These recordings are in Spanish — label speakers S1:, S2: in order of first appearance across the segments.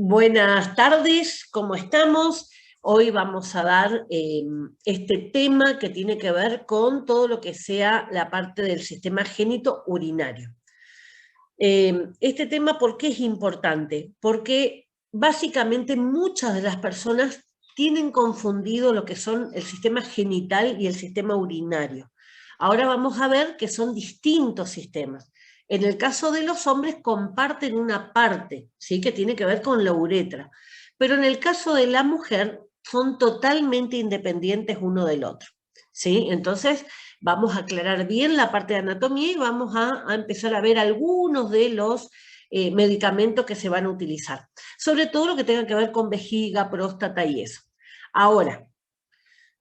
S1: Buenas tardes, ¿cómo estamos? Hoy vamos a dar este tema que tiene que ver con todo lo que sea la parte del sistema génito-urinario. Este tema, ¿por qué es importante? Porque básicamente muchas de las personas tienen confundido lo que son el sistema genital y el sistema urinario. Ahora vamos a ver que son distintos sistemas. En el caso de los hombres comparten una parte, ¿sí? Que tiene que ver con la uretra, pero en el caso de la mujer son totalmente independientes uno del otro, ¿sí? Entonces vamos a aclarar bien la parte de anatomía y vamos a empezar a ver algunos de los medicamentos que se van a utilizar, sobre todo lo que tenga que ver con vejiga, próstata y eso. Ahora,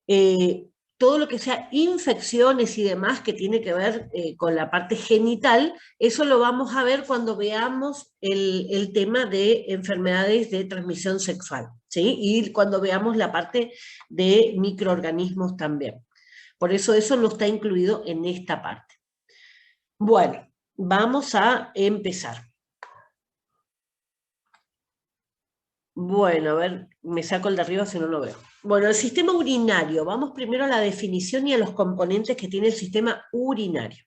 S1: eh, todo lo que sea infecciones y demás que tiene que ver con la parte genital, eso lo vamos a ver cuando veamos el tema de enfermedades de transmisión sexual, ¿sí? Y cuando veamos la parte de microorganismos también. Por eso no está incluido en esta parte. Bueno, vamos a empezar. Bueno, a ver, me saco el de arriba si no lo veo. Bueno, el sistema urinario. Vamos primero a la definición y a los componentes que tiene el sistema urinario.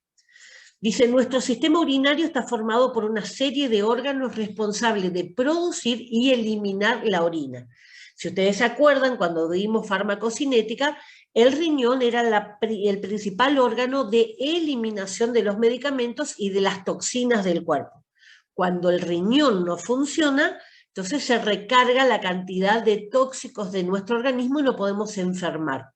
S1: Dice, nuestro sistema urinario está formado por una serie de órganos responsables de producir y eliminar la orina. Si ustedes se acuerdan, cuando vimos farmacocinética, el riñón era el principal órgano de eliminación de los medicamentos y de las toxinas del cuerpo. Cuando el riñón no funciona, entonces se recarga la cantidad de tóxicos de nuestro organismo y no podemos enfermar.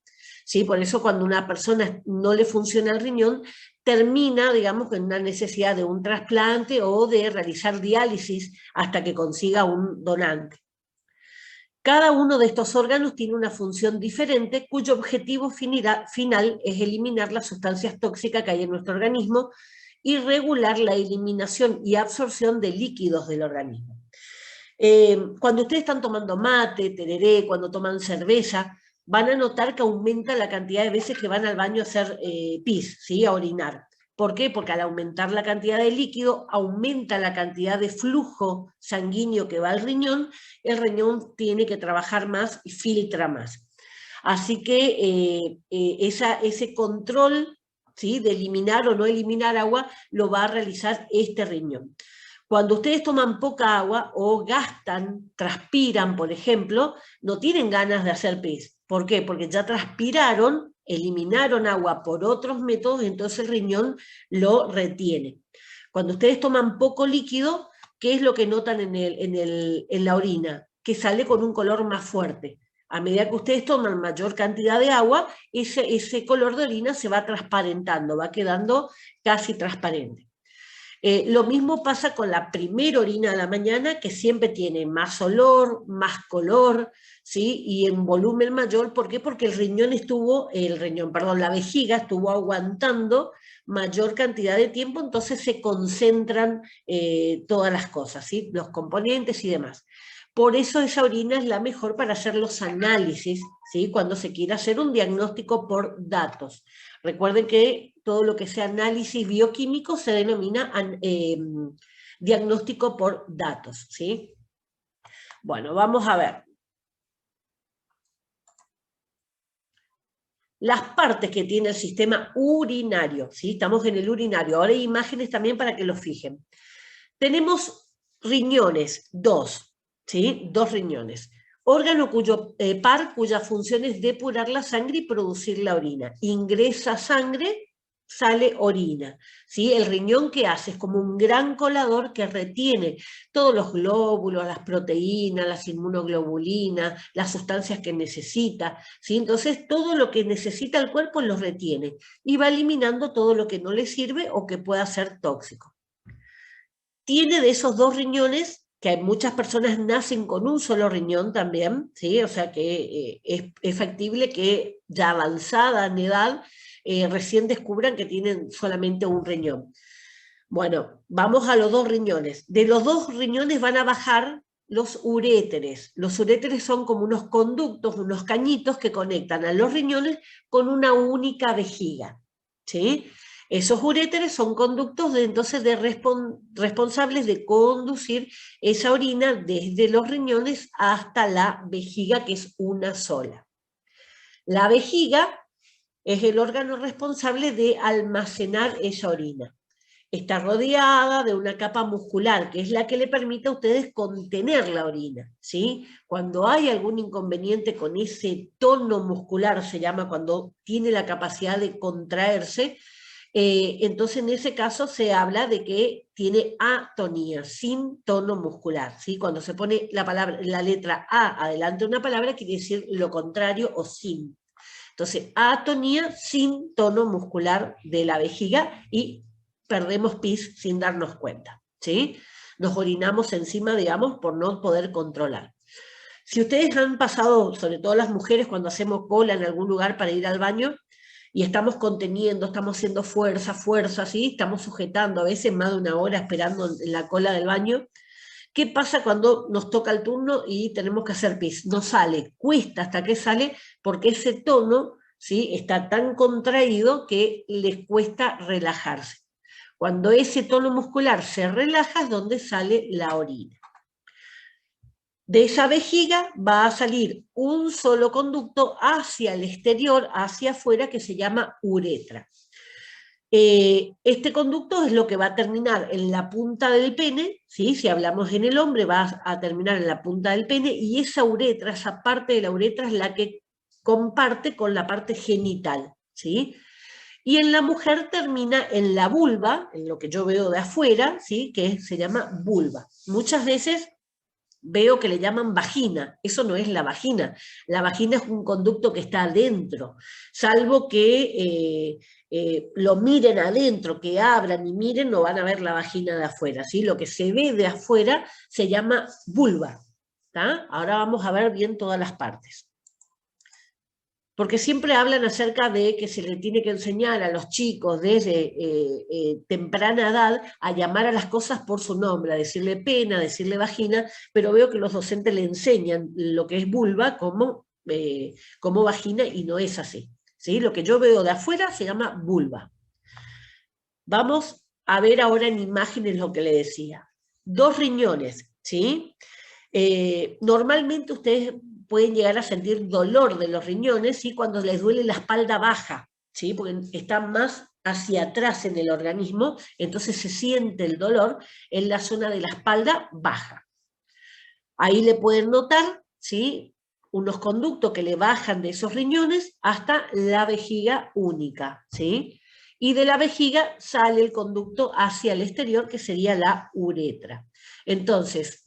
S1: ¿Sí? Por eso cuando a una persona no le funciona el riñón, termina, digamos, con una necesidad de un trasplante o de realizar diálisis hasta que consiga un donante. Cada uno de estos órganos tiene una función diferente cuyo objetivo final es eliminar las sustancias tóxicas que hay en nuestro organismo y regular la eliminación y absorción de líquidos del organismo. Cuando ustedes están tomando mate, tereré, cuando toman cerveza, van a notar que aumenta la cantidad de veces que van al baño a hacer pis, ¿sí? A orinar. ¿Por qué? Porque al aumentar la cantidad de líquido, aumenta la cantidad de flujo sanguíneo que va al riñón, el riñón tiene que trabajar más y filtra más. Así que ese control, ¿sí? De eliminar o no eliminar agua lo va a realizar este riñón. Cuando ustedes toman poca agua o gastan, transpiran, por ejemplo, no tienen ganas de hacer pis. ¿Por qué? Porque ya transpiraron, eliminaron agua por otros métodos, entonces el riñón lo retiene. Cuando ustedes toman poco líquido, ¿qué es lo que notan en la orina? Que sale con un color más fuerte. A medida que ustedes toman mayor cantidad de agua, ese color de orina se va transparentando, va quedando casi transparente. Lo mismo pasa con la primera orina de la mañana, que siempre tiene más olor, más color, ¿sí? Y en volumen mayor. ¿Por qué? Porque la vejiga estuvo aguantando mayor cantidad de tiempo, entonces se concentran todas las cosas, ¿sí? Los componentes y demás. Por eso esa orina es la mejor para hacer los análisis, ¿sí? Cuando se quiera hacer un diagnóstico por datos. Recuerden que todo lo que sea análisis bioquímico se denomina diagnóstico por datos, ¿sí? Bueno, vamos a ver. Las partes que tiene el sistema urinario, ¿sí? Estamos en el urinario. Ahora hay imágenes también para que lo fijen. Tenemos riñones, dos, ¿sí? Dos riñones. Órgano cuya función es depurar la sangre y producir la orina. Ingresa sangre, sale orina, ¿sí? El riñón, que hace es como un gran colador que retiene todos los glóbulos, las proteínas, las inmunoglobulinas, las sustancias que necesita, ¿sí? Entonces todo lo que necesita el cuerpo lo retiene y va eliminando todo lo que no le sirve o que pueda ser tóxico. Tiene de esos dos riñones, que hay muchas personas nacen con un solo riñón también, ¿sí? O sea que es factible que ya avanzada en edad recién descubran que tienen solamente un riñón. Bueno, vamos a los dos riñones. De los dos riñones van a bajar los uréteres. Los uréteres son como unos conductos, unos cañitos que conectan a los riñones con una única vejiga, ¿sí? Esos uréteres son conductos entonces responsables de conducir esa orina desde los riñones hasta la vejiga, que es una sola. La vejiga es el órgano responsable de almacenar esa orina. Está rodeada de una capa muscular, que es la que le permite a ustedes contener la orina, ¿sí? Cuando hay algún inconveniente con ese tono muscular, se llama cuando tiene la capacidad de contraerse, entonces en ese caso se habla de que tiene atonía, sin tono muscular, ¿sí? Cuando se pone la letra A adelante de una palabra, quiere decir lo contrario o sin. Entonces, atonía sin tono muscular de la vejiga y perdemos pis sin darnos cuenta, ¿sí? Nos orinamos encima, digamos, por no poder controlar. Si ustedes han pasado, sobre todo las mujeres, cuando hacemos cola en algún lugar para ir al baño, y estamos conteniendo, estamos haciendo fuerza, ¿sí? Estamos sujetando a veces más de una hora esperando en la cola del baño. ¿Qué pasa cuando nos toca el turno y tenemos que hacer pis? No sale, cuesta hasta que sale, porque ese tono, ¿sí?, está tan contraído que les cuesta relajarse. Cuando ese tono muscular se relaja es donde sale la orina. De esa vejiga va a salir un solo conducto hacia el exterior, hacia afuera, que se llama uretra. Este conducto es lo que va a terminar en la punta del pene, ¿sí? Si hablamos en el hombre va a terminar en la punta del pene, y esa uretra, esa parte de la uretra es la que comparte con la parte genital, ¿sí? Y en la mujer termina en la vulva, en lo que yo veo de afuera, ¿sí?, que se llama vulva. Muchas veces veo que le llaman vagina, eso no es la vagina es un conducto que está adentro, salvo que lo miren adentro, que abran y miren, no van a ver la vagina de afuera, ¿sí? Lo que se ve de afuera se llama vulva, ¿tá? Ahora vamos a ver bien todas las partes. Porque siempre hablan acerca de que se le tiene que enseñar a los chicos desde temprana edad a llamar a las cosas por su nombre, a decirle pene, a decirle vagina, pero veo que los docentes le enseñan lo que es vulva como vagina y no es así, ¿sí? Lo que yo veo de afuera se llama vulva. Vamos a ver ahora en imágenes lo que le decía. 2 riñones, ¿sí? Normalmente ustedes pueden llegar a sentir dolor de los riñones, ¿sí?, cuando les duele la espalda baja, ¿sí?, porque están más hacia atrás en el organismo, entonces se siente el dolor en la zona de la espalda baja. Ahí le pueden notar, ¿sí?, unos conductos que le bajan de esos riñones hasta la vejiga única, ¿sí? Y de la vejiga sale el conducto hacia el exterior, que sería la uretra. Entonces,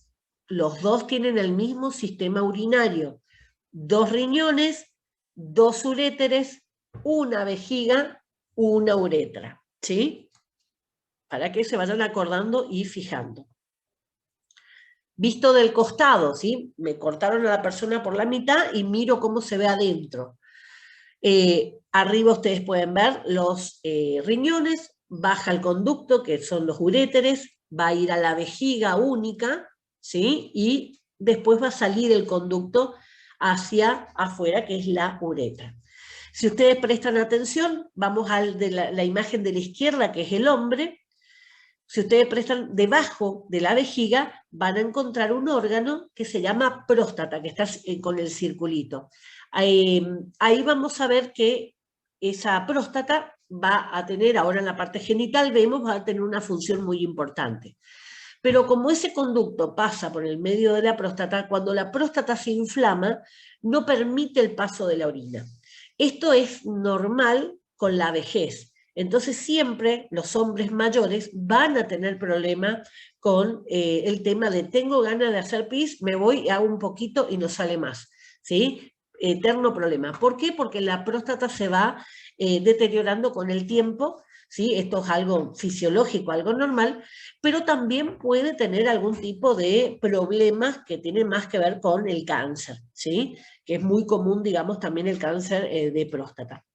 S1: los dos tienen el mismo sistema urinario, 2 riñones, 2 uréteres, una vejiga, una uretra, ¿sí? Para que se vayan acordando y fijando. Visto del costado, ¿sí? Me cortaron a la persona por la mitad y miro cómo se ve adentro. Arriba ustedes pueden ver los riñones, baja el conducto, que son los uréteres, va a ir a la vejiga única, ¿sí? Y después va a salir el conducto hacia afuera, que es la uretra. Si ustedes prestan atención, vamos a la imagen de la izquierda, que es el hombre. Si ustedes prestan debajo de la vejiga, van a encontrar un órgano que se llama próstata, que está con el circulito. Ahí vamos a ver que esa próstata va a tener, ahora en la parte genital vemos, va a tener una función muy importante. Pero como ese conducto pasa por el medio de la próstata, cuando la próstata se inflama, no permite el paso de la orina. Esto es normal con la vejez. Entonces siempre los hombres mayores van a tener problemas con el tema de tengo ganas de hacer pis, me voy, hago un poquito y no sale más, ¿sí? Eterno problema. ¿Por qué? Porque la próstata se va deteriorando con el tiempo, ¿sí? Esto es algo fisiológico, algo normal, pero también puede tener algún tipo de problemas que tienen más que ver con el cáncer, ¿sí? Que es muy común, digamos, también el cáncer de próstata.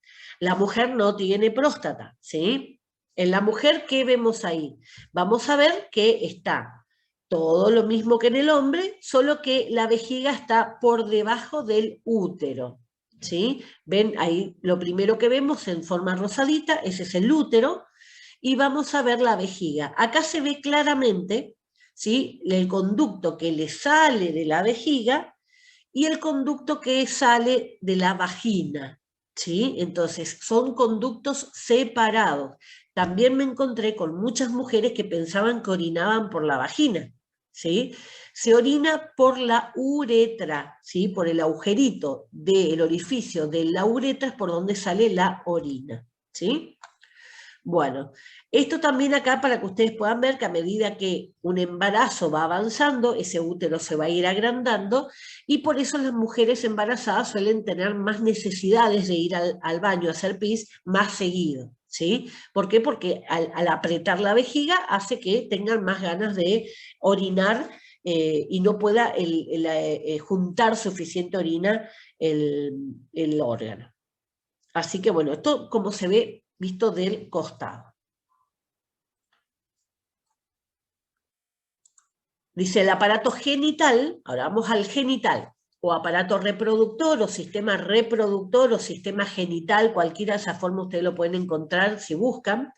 S1: La mujer no tiene próstata, ¿sí? En la mujer, ¿qué vemos ahí? Vamos a ver que está todo lo mismo que en el hombre, solo que la vejiga está por debajo del útero, ¿sí? Ven ahí, lo primero que vemos en forma rosadita, ese es el útero, y vamos a ver la vejiga. Acá se ve claramente, ¿sí?, el conducto que le sale de la vejiga y el conducto que sale de la vagina, ¿sí? Entonces, son conductos separados. También me encontré con muchas mujeres que pensaban que orinaban por la vagina, ¿sí? Se orina por la uretra, ¿sí?, por el agujerito del orificio de la uretra es por donde sale la orina, ¿sí? Bueno, esto también acá para que ustedes puedan ver que a medida que un embarazo va avanzando, ese útero se va a ir agrandando y por eso las mujeres embarazadas suelen tener más necesidades de ir al baño a hacer pis más seguido, ¿sí? ¿Por qué? Porque al apretar la vejiga hace que tengan más ganas de orinar y no pueda juntar suficiente orina el órgano. Así que bueno, esto como se ve visto del costado. Dice el aparato genital, ahora vamos al genital, o aparato reproductor, o sistema reproductor, o sistema genital, cualquiera de esa forma ustedes lo pueden encontrar si buscan,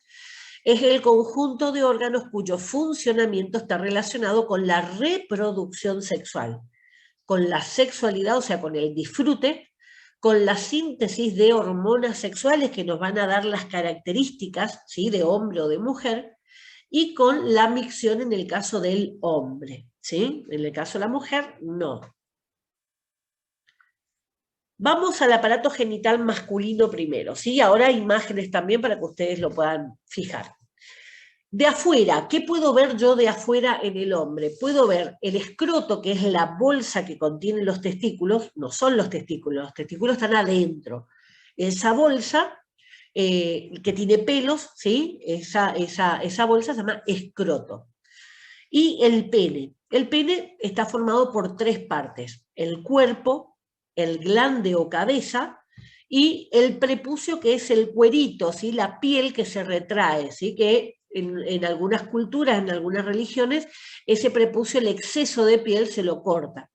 S1: es el conjunto de órganos cuyo funcionamiento está relacionado con la reproducción sexual, con la sexualidad, o sea, con el disfrute, con la síntesis de hormonas sexuales que nos van a dar las características, ¿sí?, de hombre o de mujer, y con la micción en el caso del hombre, ¿sí? En el caso de la mujer, no. Vamos al aparato genital masculino primero, ¿sí? Ahora hay imágenes también para que ustedes lo puedan fijar. De afuera, ¿qué puedo ver yo de afuera en el hombre? Puedo ver el escroto, que es la bolsa que contiene los testículos, no son los testículos están adentro. Esa bolsa, que tiene pelos, ¿sí? Esa bolsa se llama escroto. Y el pene. El pene está formado por tres partes: el cuerpo, el glande o cabeza, y el prepucio, que es el cuerito, ¿sí?, la piel que se retrae, ¿sí?, que en algunas culturas, en algunas religiones, ese prepucio, el exceso de piel, se lo corta.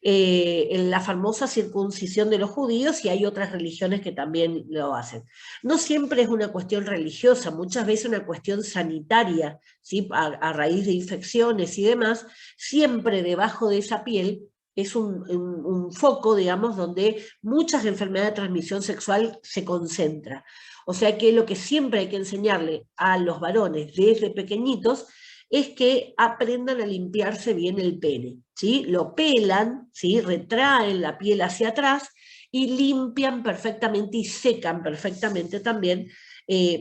S1: En la famosa circuncisión de los judíos, y hay otras religiones que también lo hacen. No siempre es una cuestión religiosa, muchas veces una cuestión sanitaria, ¿sí?, a raíz de infecciones y demás. Siempre debajo de esa piel es un foco, digamos, donde muchas enfermedades de transmisión sexual se concentran. O sea que lo que siempre hay que enseñarle a los varones desde pequeñitos es que aprendan a limpiarse bien el pene, ¿sí? Lo pelan, ¿sí?, retraen la piel hacia atrás y limpian perfectamente y secan perfectamente también,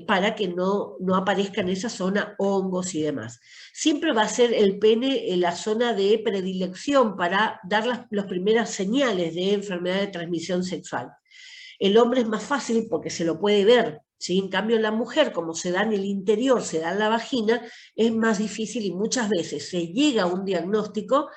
S1: para que no aparezcan en esa zona hongos y demás. Siempre va a ser el pene la zona de predilección para dar las primeras señales de enfermedad de transmisión sexual. El hombre es más fácil porque se lo puede ver, ¿sí? En cambio, la mujer, como se da en el interior, se da en la vagina, es más difícil y muchas veces se llega a un diagnóstico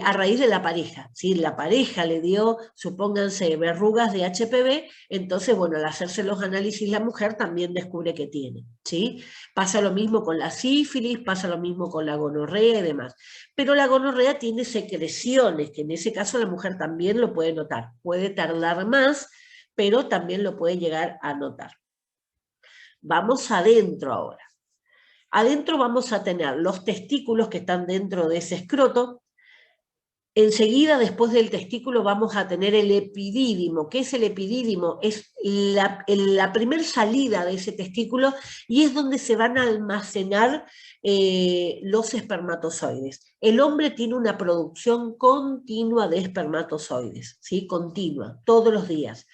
S1: a raíz de la pareja, ¿sí? La pareja le dio, supónganse, verrugas de HPV, entonces, bueno, al hacerse los análisis la mujer también descubre que tiene, ¿sí? Pasa lo mismo con la sífilis, pasa lo mismo con la gonorrea y demás. Pero la gonorrea tiene secreciones, que en ese caso la mujer también lo puede notar. Puede tardar más, pero también lo puede llegar a notar. Vamos adentro ahora. Adentro vamos a tener los testículos que están dentro de ese escroto. Enseguida, después del testículo, vamos a tener el epidídimo. ¿Qué es el epidídimo? Es la primer salida de ese testículo y es donde se van a almacenar los espermatozoides. El hombre tiene una producción continua de espermatozoides, ¿sí? Continua, todos los días.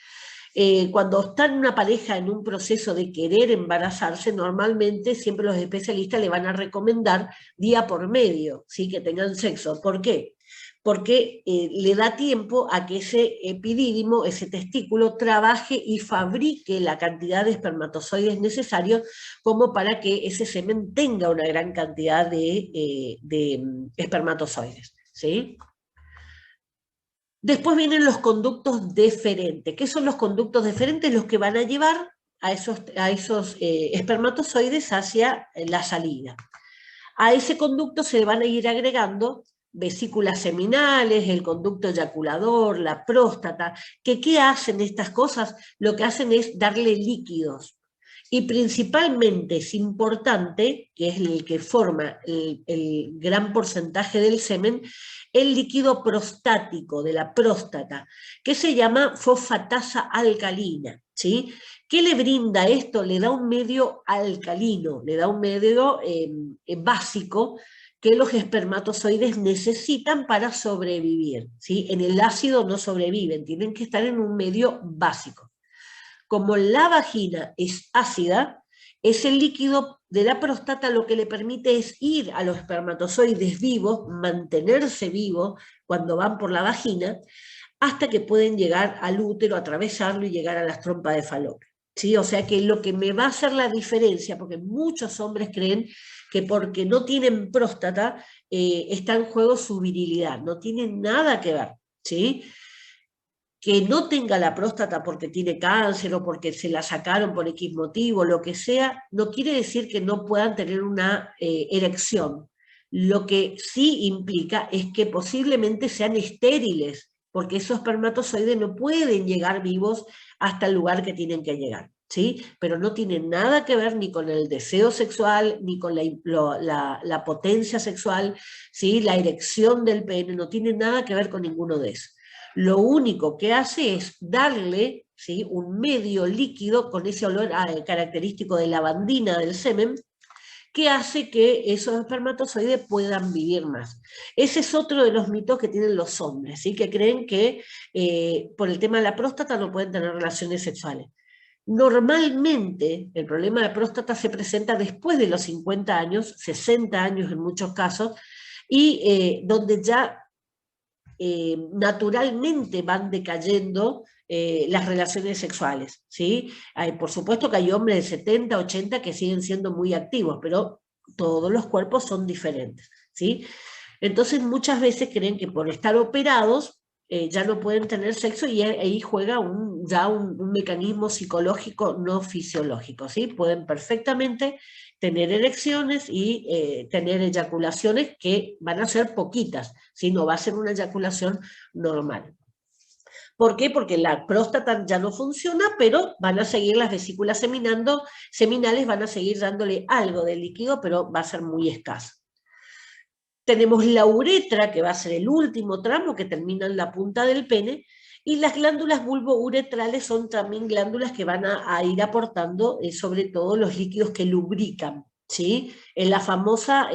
S1: Cuando está en una pareja en un proceso de querer embarazarse, normalmente siempre los especialistas le van a recomendar día por medio, ¿sí?, que tengan sexo. ¿Por qué? Porque le da tiempo a que ese epidídimo, ese testículo, trabaje y fabrique la cantidad de espermatozoides necesarios como para que ese semen tenga una gran cantidad de espermatozoides, ¿sí? Después vienen los conductos deferentes. ¿Qué son los conductos deferentes? Los que van a llevar a esos espermatozoides hacia la salida. A ese conducto se le van a ir agregando vesículas seminales, el conducto eyaculador, la próstata. ¿Qué hacen estas cosas? Lo que hacen es darle líquidos. Y principalmente es importante, que es el que forma el gran porcentaje del semen, el líquido prostático de la próstata, que se llama fosfatasa alcalina, ¿sí? ¿Qué le brinda esto? Le da un medio alcalino, le da un medio básico que los espermatozoides necesitan para sobrevivir, ¿sí? En el ácido no sobreviven, tienen que estar en un medio básico. Como la vagina es ácida, ese líquido de la próstata lo que le permite es ir a los espermatozoides vivos, mantenerse vivos cuando van por la vagina, hasta que pueden llegar al útero, atravesarlo y llegar a las trompas de Falopio. ¿Sí? O sea que lo que me va a hacer la diferencia, porque muchos hombres creen que porque no tienen próstata está en juego su virilidad, no tiene nada que ver, ¿sí? Que no tenga la próstata porque tiene cáncer o porque se la sacaron por X motivo, lo que sea, no quiere decir que no puedan tener una erección. Lo que sí implica es que posiblemente sean estériles, porque esos espermatozoides no pueden llegar vivos hasta el lugar que tienen que llegar, ¿sí? Pero no tiene nada que ver ni con el deseo sexual, ni con la potencia sexual, ¿sí? La erección del pene, no tiene nada que ver con ninguno de esos. Lo único que hace es darle, ¿sí?, un medio líquido con ese olor característico de lavandina del semen, que hace que esos espermatozoides puedan vivir más. Ese es otro de los mitos que tienen los hombres, ¿sí?, que creen que por el tema de la próstata no pueden tener relaciones sexuales. Normalmente el problema de próstata se presenta después de los 50 años, 60 años en muchos casos, y donde ya naturalmente van decayendo las relaciones sexuales, ¿sí? Por supuesto que hay hombres de 70, 80 que siguen siendo muy activos, pero todos los cuerpos son diferentes, ¿sí? Entonces muchas veces creen que por estar operados ya no pueden tener sexo y ahí juega ya un mecanismo psicológico no fisiológico, ¿sí? Pueden perfectamente tener erecciones y tener eyaculaciones que van a ser poquitas, ¿sí? No va a ser una eyaculación normal. ¿Por qué? Porque la próstata ya no funciona, pero van a seguir las vesículas seminales van a seguir dándole algo de líquido, pero va a ser muy escaso. Tenemos la uretra, que va a ser el último tramo que termina en la punta del pene, y las glándulas bulbouretrales son también glándulas que van a ir aportando sobre todo los líquidos que lubrican, ¿sí? En la famosa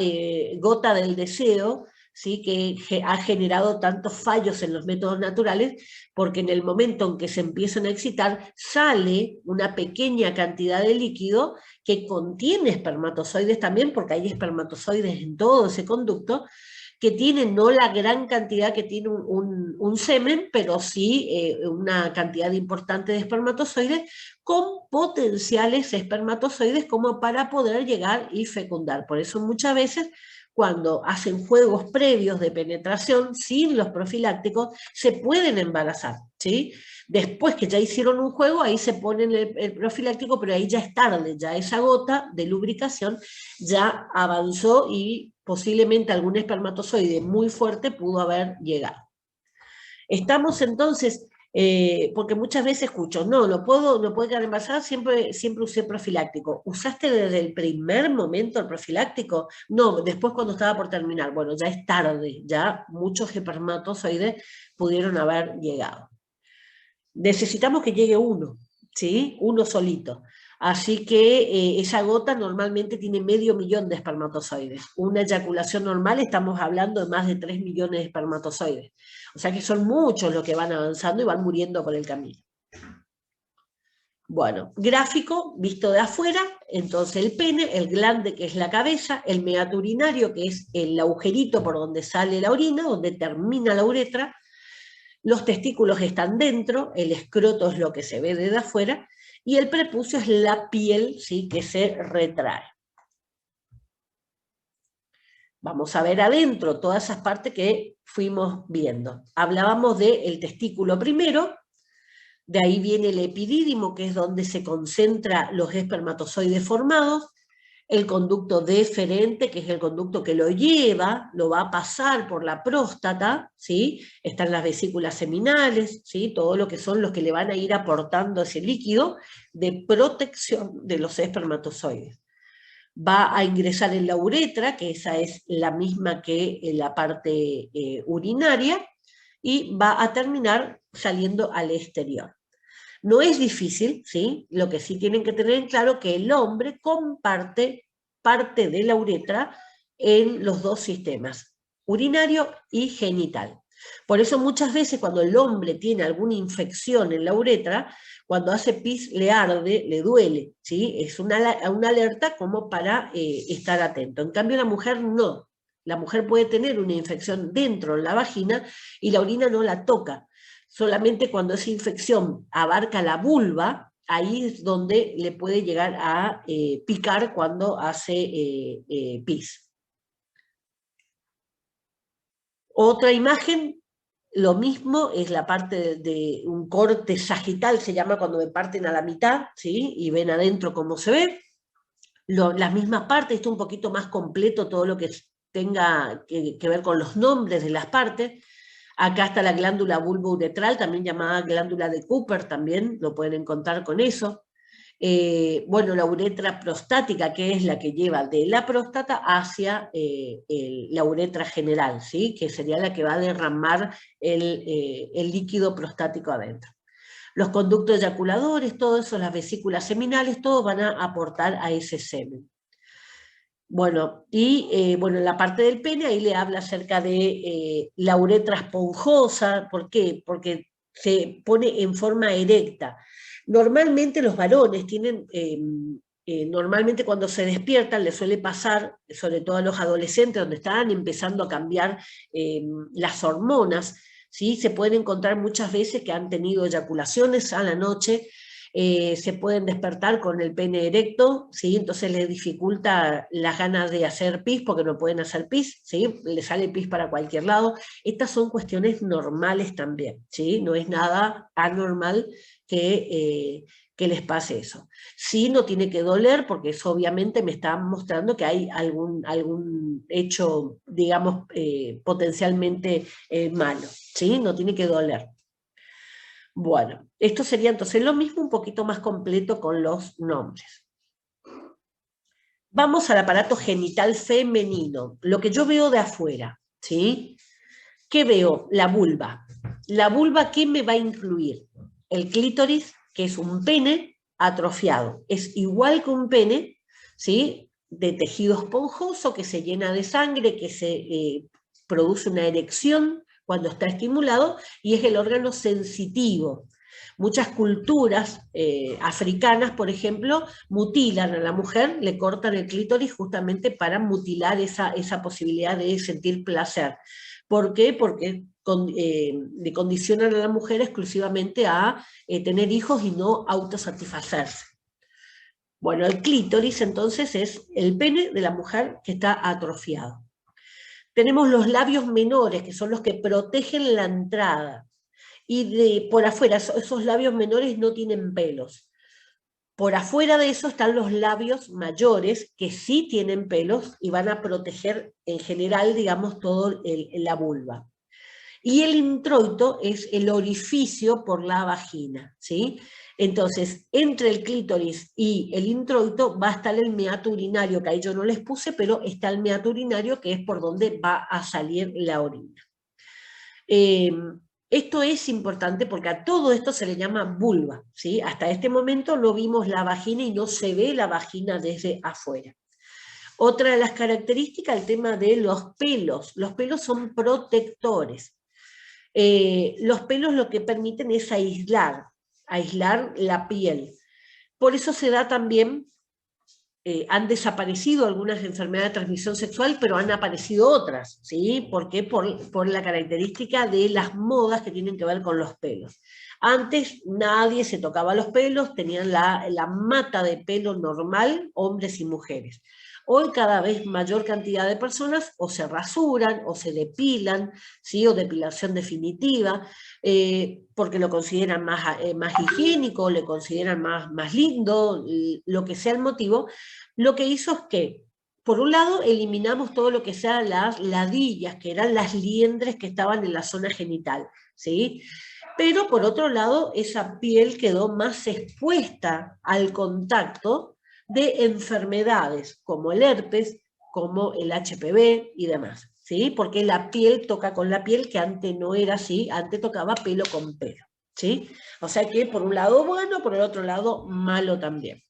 S1: gota del deseo, ¿sí?, que ha generado tantos fallos en los métodos naturales, porque en el momento en que se empiezan a excitar, sale una pequeña cantidad de líquido que contiene espermatozoides también, porque hay espermatozoides en todo ese conducto, que tienen no la gran cantidad que tiene un semen, pero sí una cantidad importante de espermatozoides, con potenciales espermatozoides como para poder llegar y fecundar. Por eso muchas veces cuando hacen juegos previos de penetración sin los profilácticos, se pueden embarazar, ¿sí? Después que ya hicieron un juego, ahí se ponen el profiláctico, pero ahí ya es tarde, ya esa gota de lubricación ya avanzó y posiblemente algún espermatozoide muy fuerte pudo haber llegado. Estamos entonces, porque muchas veces escucho, no puedo quedar embarazada, siempre usé profiláctico. ¿Usaste desde el primer momento el profiláctico? No, después cuando estaba por terminar. Bueno, ya es tarde, ya muchos espermatozoides pudieron haber llegado. Necesitamos que llegue uno, ¿sí? Uno solito. Así que esa gota normalmente tiene 500.000 de espermatozoides. Una eyaculación normal estamos hablando de más de 3 millones de espermatozoides. O sea que son muchos los que van avanzando y van muriendo por el camino. Bueno, gráfico visto de afuera, entonces el pene, el glande que es la cabeza, el meato urinario que es el agujerito por donde sale la orina, donde termina la uretra, los testículos están dentro, el escroto es lo que se ve desde afuera, y el prepucio es la piel, ¿sí?, que se retrae. Vamos a ver adentro todas esas partes que fuimos viendo. Hablábamos del testículo primero, de ahí viene el epidídimo, que es donde se concentran los espermatozoides formados. el conducto deferente, que es el conducto que lo lleva, lo va a pasar por la próstata, ¿sí? Están las vesículas seminales, ¿sí? Todo lo que son los que le van a ir aportando ese líquido de protección de los espermatozoides. Va a ingresar en la uretra, que esa es la misma que en la parte urinaria, y va a terminar saliendo al exterior. No es difícil, ¿sí? Lo que sí tienen que tener en claro que el hombre comparte parte de la uretra en los dos sistemas, urinario y genital. Por eso muchas veces cuando el hombre tiene alguna infección en la uretra, cuando hace pis le arde, le duele, ¿sí? Es una alerta como para estar atento. En cambio la mujer no. La mujer puede tener una infección dentro de la vagina y la orina no la toca. Solamente cuando esa infección abarca la vulva, ahí es donde le puede llegar a picar cuando hace pis. Otra imagen, lo mismo, es la parte de un corte sagital, se llama cuando me parten a la mitad, ¿sí? Y ven adentro cómo se ve. Las mismas partes, esto un poquito más completo, todo lo que tenga que ver con los nombres de las partes. Acá está la glándula vulvouretral, también llamada glándula de Cooper, también lo pueden encontrar con eso. Bueno, la uretra prostática, que es la que lleva de la próstata hacia la uretra general, ¿sí? Que sería la que va a derramar el líquido prostático adentro. Los conductos eyaculadores, todo eso, las vesículas seminales, todos van a aportar a ese semen. Bueno, y bueno, en la parte del pene ahí le habla acerca de la uretra esponjosa. ¿Por qué? Porque se pone en forma erecta. Normalmente los varones tienen, normalmente cuando se despiertan les suele pasar, sobre todo a los adolescentes, donde están empezando a cambiar las hormonas, ¿sí? Se pueden encontrar muchas veces que han tenido eyaculaciones a la noche, se pueden despertar con el pene erecto, ¿sí? Entonces les dificulta las ganas de hacer pis porque no pueden hacer pis, ¿sí? Les sale pis para cualquier lado. Estas son cuestiones normales también, ¿sí? No es nada anormal que les pase eso. Sí, no tiene que doler porque eso obviamente me está mostrando que hay algún hecho, digamos, potencialmente malo, ¿sí? No tiene que doler. Bueno, esto sería entonces lo mismo, un poquito más completo con los nombres. Vamos al aparato genital femenino, lo que yo veo de afuera, ¿sí? ¿Qué veo? La vulva. La vulva, ¿qué me va a incluir? El clítoris, que es un pene atrofiado. Es igual que un pene, ¿sí? De tejido esponjoso que se llena de sangre, que se produce una erección cuando está estimulado, y es el órgano sensitivo. Muchas culturas africanas, por ejemplo, mutilan a la mujer, le cortan el clítoris justamente para mutilar esa posibilidad de sentir placer. ¿Por qué? Porque le condicionan a la mujer exclusivamente a tener hijos y no autosatisfacerse. Bueno, el clítoris entonces es el pene de la mujer que está atrofiado. Tenemos los labios menores, que son los que protegen la entrada. Y por afuera, esos labios menores no tienen pelos. Por afuera de eso están los labios mayores, que sí tienen pelos y van a proteger en general, digamos, todo la vulva. Y el introito es el orificio por la vagina, ¿sí? Entonces, entre el clítoris y el introito va a estar el meato urinario, que ahí yo no les puse, pero está el meato urinario, que es por donde va a salir la orina. Esto es importante porque a todo esto se le llama vulva, ¿sí? Hasta este momento no vimos la vagina y no se ve la vagina desde afuera. Otra de las características, el tema de los pelos. Los pelos son protectores. Los pelos lo que permiten es aislar la piel. Por eso se da también, han desaparecido algunas enfermedades de transmisión sexual, pero han aparecido otras, ¿sí? ¿Por qué? Por la característica de las modas que tienen que ver con los pelos. Antes nadie se tocaba los pelos, tenían la mata de pelo normal, hombres y mujeres. Hoy cada vez mayor cantidad de personas o se rasuran o se depilan, ¿sí? O depilación definitiva, porque lo consideran más higiénico, le consideran más lindo, lo que sea el motivo. Lo que hizo es que, por un lado, eliminamos todo lo que sean las ladillas, que eran las liendres que estaban en la zona genital, ¿sí? Pero por otro lado, esa piel quedó más expuesta al contacto de enfermedades como el herpes, como el HPV y demás, ¿sí? Porque la piel toca con la piel, que antes no era así, antes tocaba pelo con pelo, ¿sí? O sea que por un lado bueno, por el otro lado malo también.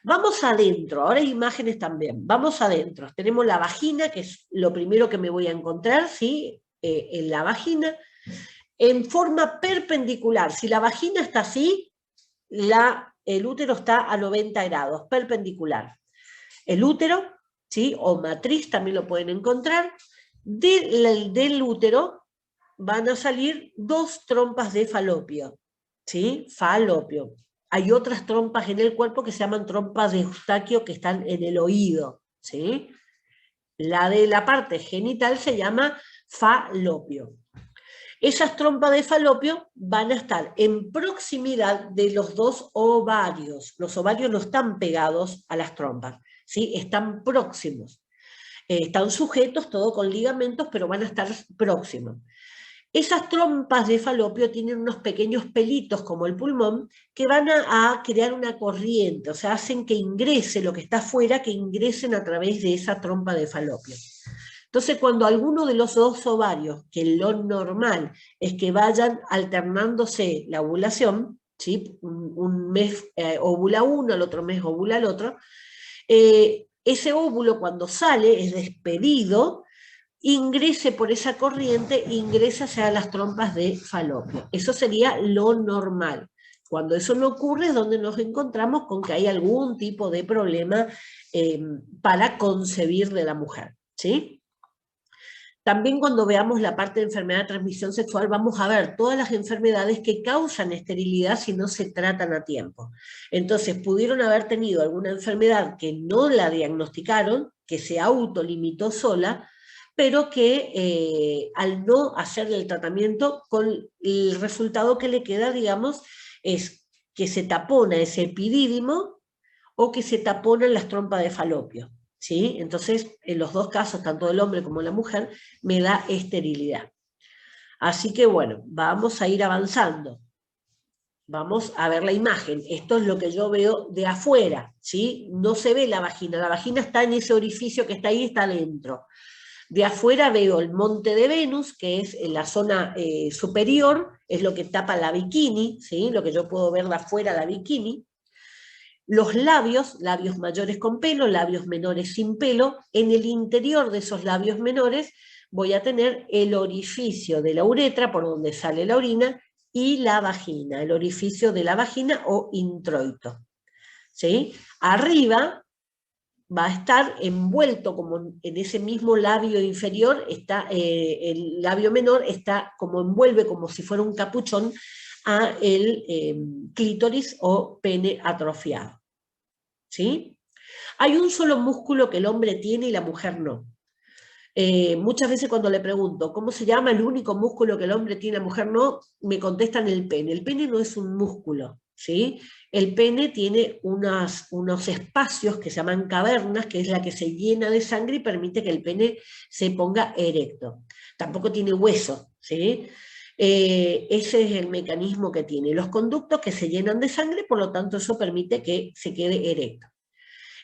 S1: Vamos adentro, ahora hay imágenes también, vamos adentro. Tenemos la vagina, que es lo primero que me voy a encontrar, ¿sí? En la vagina, en forma perpendicular. Si la vagina está así, el útero está a 90 grados, perpendicular. El útero, ¿sí? O matriz también lo pueden encontrar. Del útero van a salir 2 trompas de falopio, ¿sí? Falopio. Hay otras trompas en el cuerpo que se llaman trompas de Eustaquio, que están en el oído, ¿sí? La de la parte genital se llama falopio. Esas trompas de falopio van a estar en proximidad de los 2 ovarios. Los ovarios no están pegados a las trompas, ¿sí? Están próximos. Están sujetos, todo con ligamentos, pero van a estar próximos. Esas trompas de falopio tienen unos pequeños pelitos como el pulmón que van a crear una corriente, o sea, hacen que ingrese lo que está afuera, que ingresen a través de esa trompa de falopio. Entonces, cuando alguno de los 2 ovarios, que lo normal es que vayan alternándose la ovulación, ¿sí? Un mes ovula uno, el otro mes ovula el otro, ese óvulo cuando sale es despedido, ingrese por esa corriente, ingresa hacia las trompas de falopio. Eso sería lo normal. Cuando eso no ocurre es donde nos encontramos con que hay algún tipo de problema para concebir de la mujer, ¿sí? También cuando veamos la parte de enfermedad de transmisión sexual vamos a ver todas las enfermedades que causan esterilidad si no se tratan a tiempo. Entonces pudieron haber tenido alguna enfermedad que no la diagnosticaron, que se autolimitó sola, pero que al no hacer el tratamiento, con el resultado que le queda, digamos, es que se tapona ese epidídimo o que se taponan las trompas de falopio, ¿sí? Entonces, en los 2 casos, tanto el hombre como la mujer, me da esterilidad. Así que bueno, vamos a ir avanzando. Vamos a ver la imagen. Esto es lo que yo veo de afuera, ¿sí? No se ve la vagina está en ese orificio que está ahí, está adentro. De afuera veo el monte de Venus, que es en la zona superior, es lo que tapa la bikini, ¿sí? Lo que yo puedo ver de afuera, la bikini. Los labios mayores con pelo, labios menores sin pelo. En el interior de esos labios menores voy a tener el orificio de la uretra, por donde sale la orina, y la vagina, el orificio de la vagina o introito, ¿sí? Arriba va a estar envuelto como en ese mismo labio inferior, está, el labio menor está como envuelve como si fuera un capuchón a el clítoris o pene atrofiado, ¿sí? Hay un solo músculo que el hombre tiene y la mujer no. Muchas veces cuando le pregunto, ¿cómo se llama el único músculo que el hombre tiene y la mujer no? Me contestan el pene. El pene no es un músculo, ¿sí? El pene tiene unos espacios que se llaman cavernas, que es la que se llena de sangre y permite que el pene se ponga erecto. Tampoco tiene hueso, ¿sí? Ese es el mecanismo que tiene. Los conductos que se llenan de sangre, por lo tanto eso permite que se quede erecto.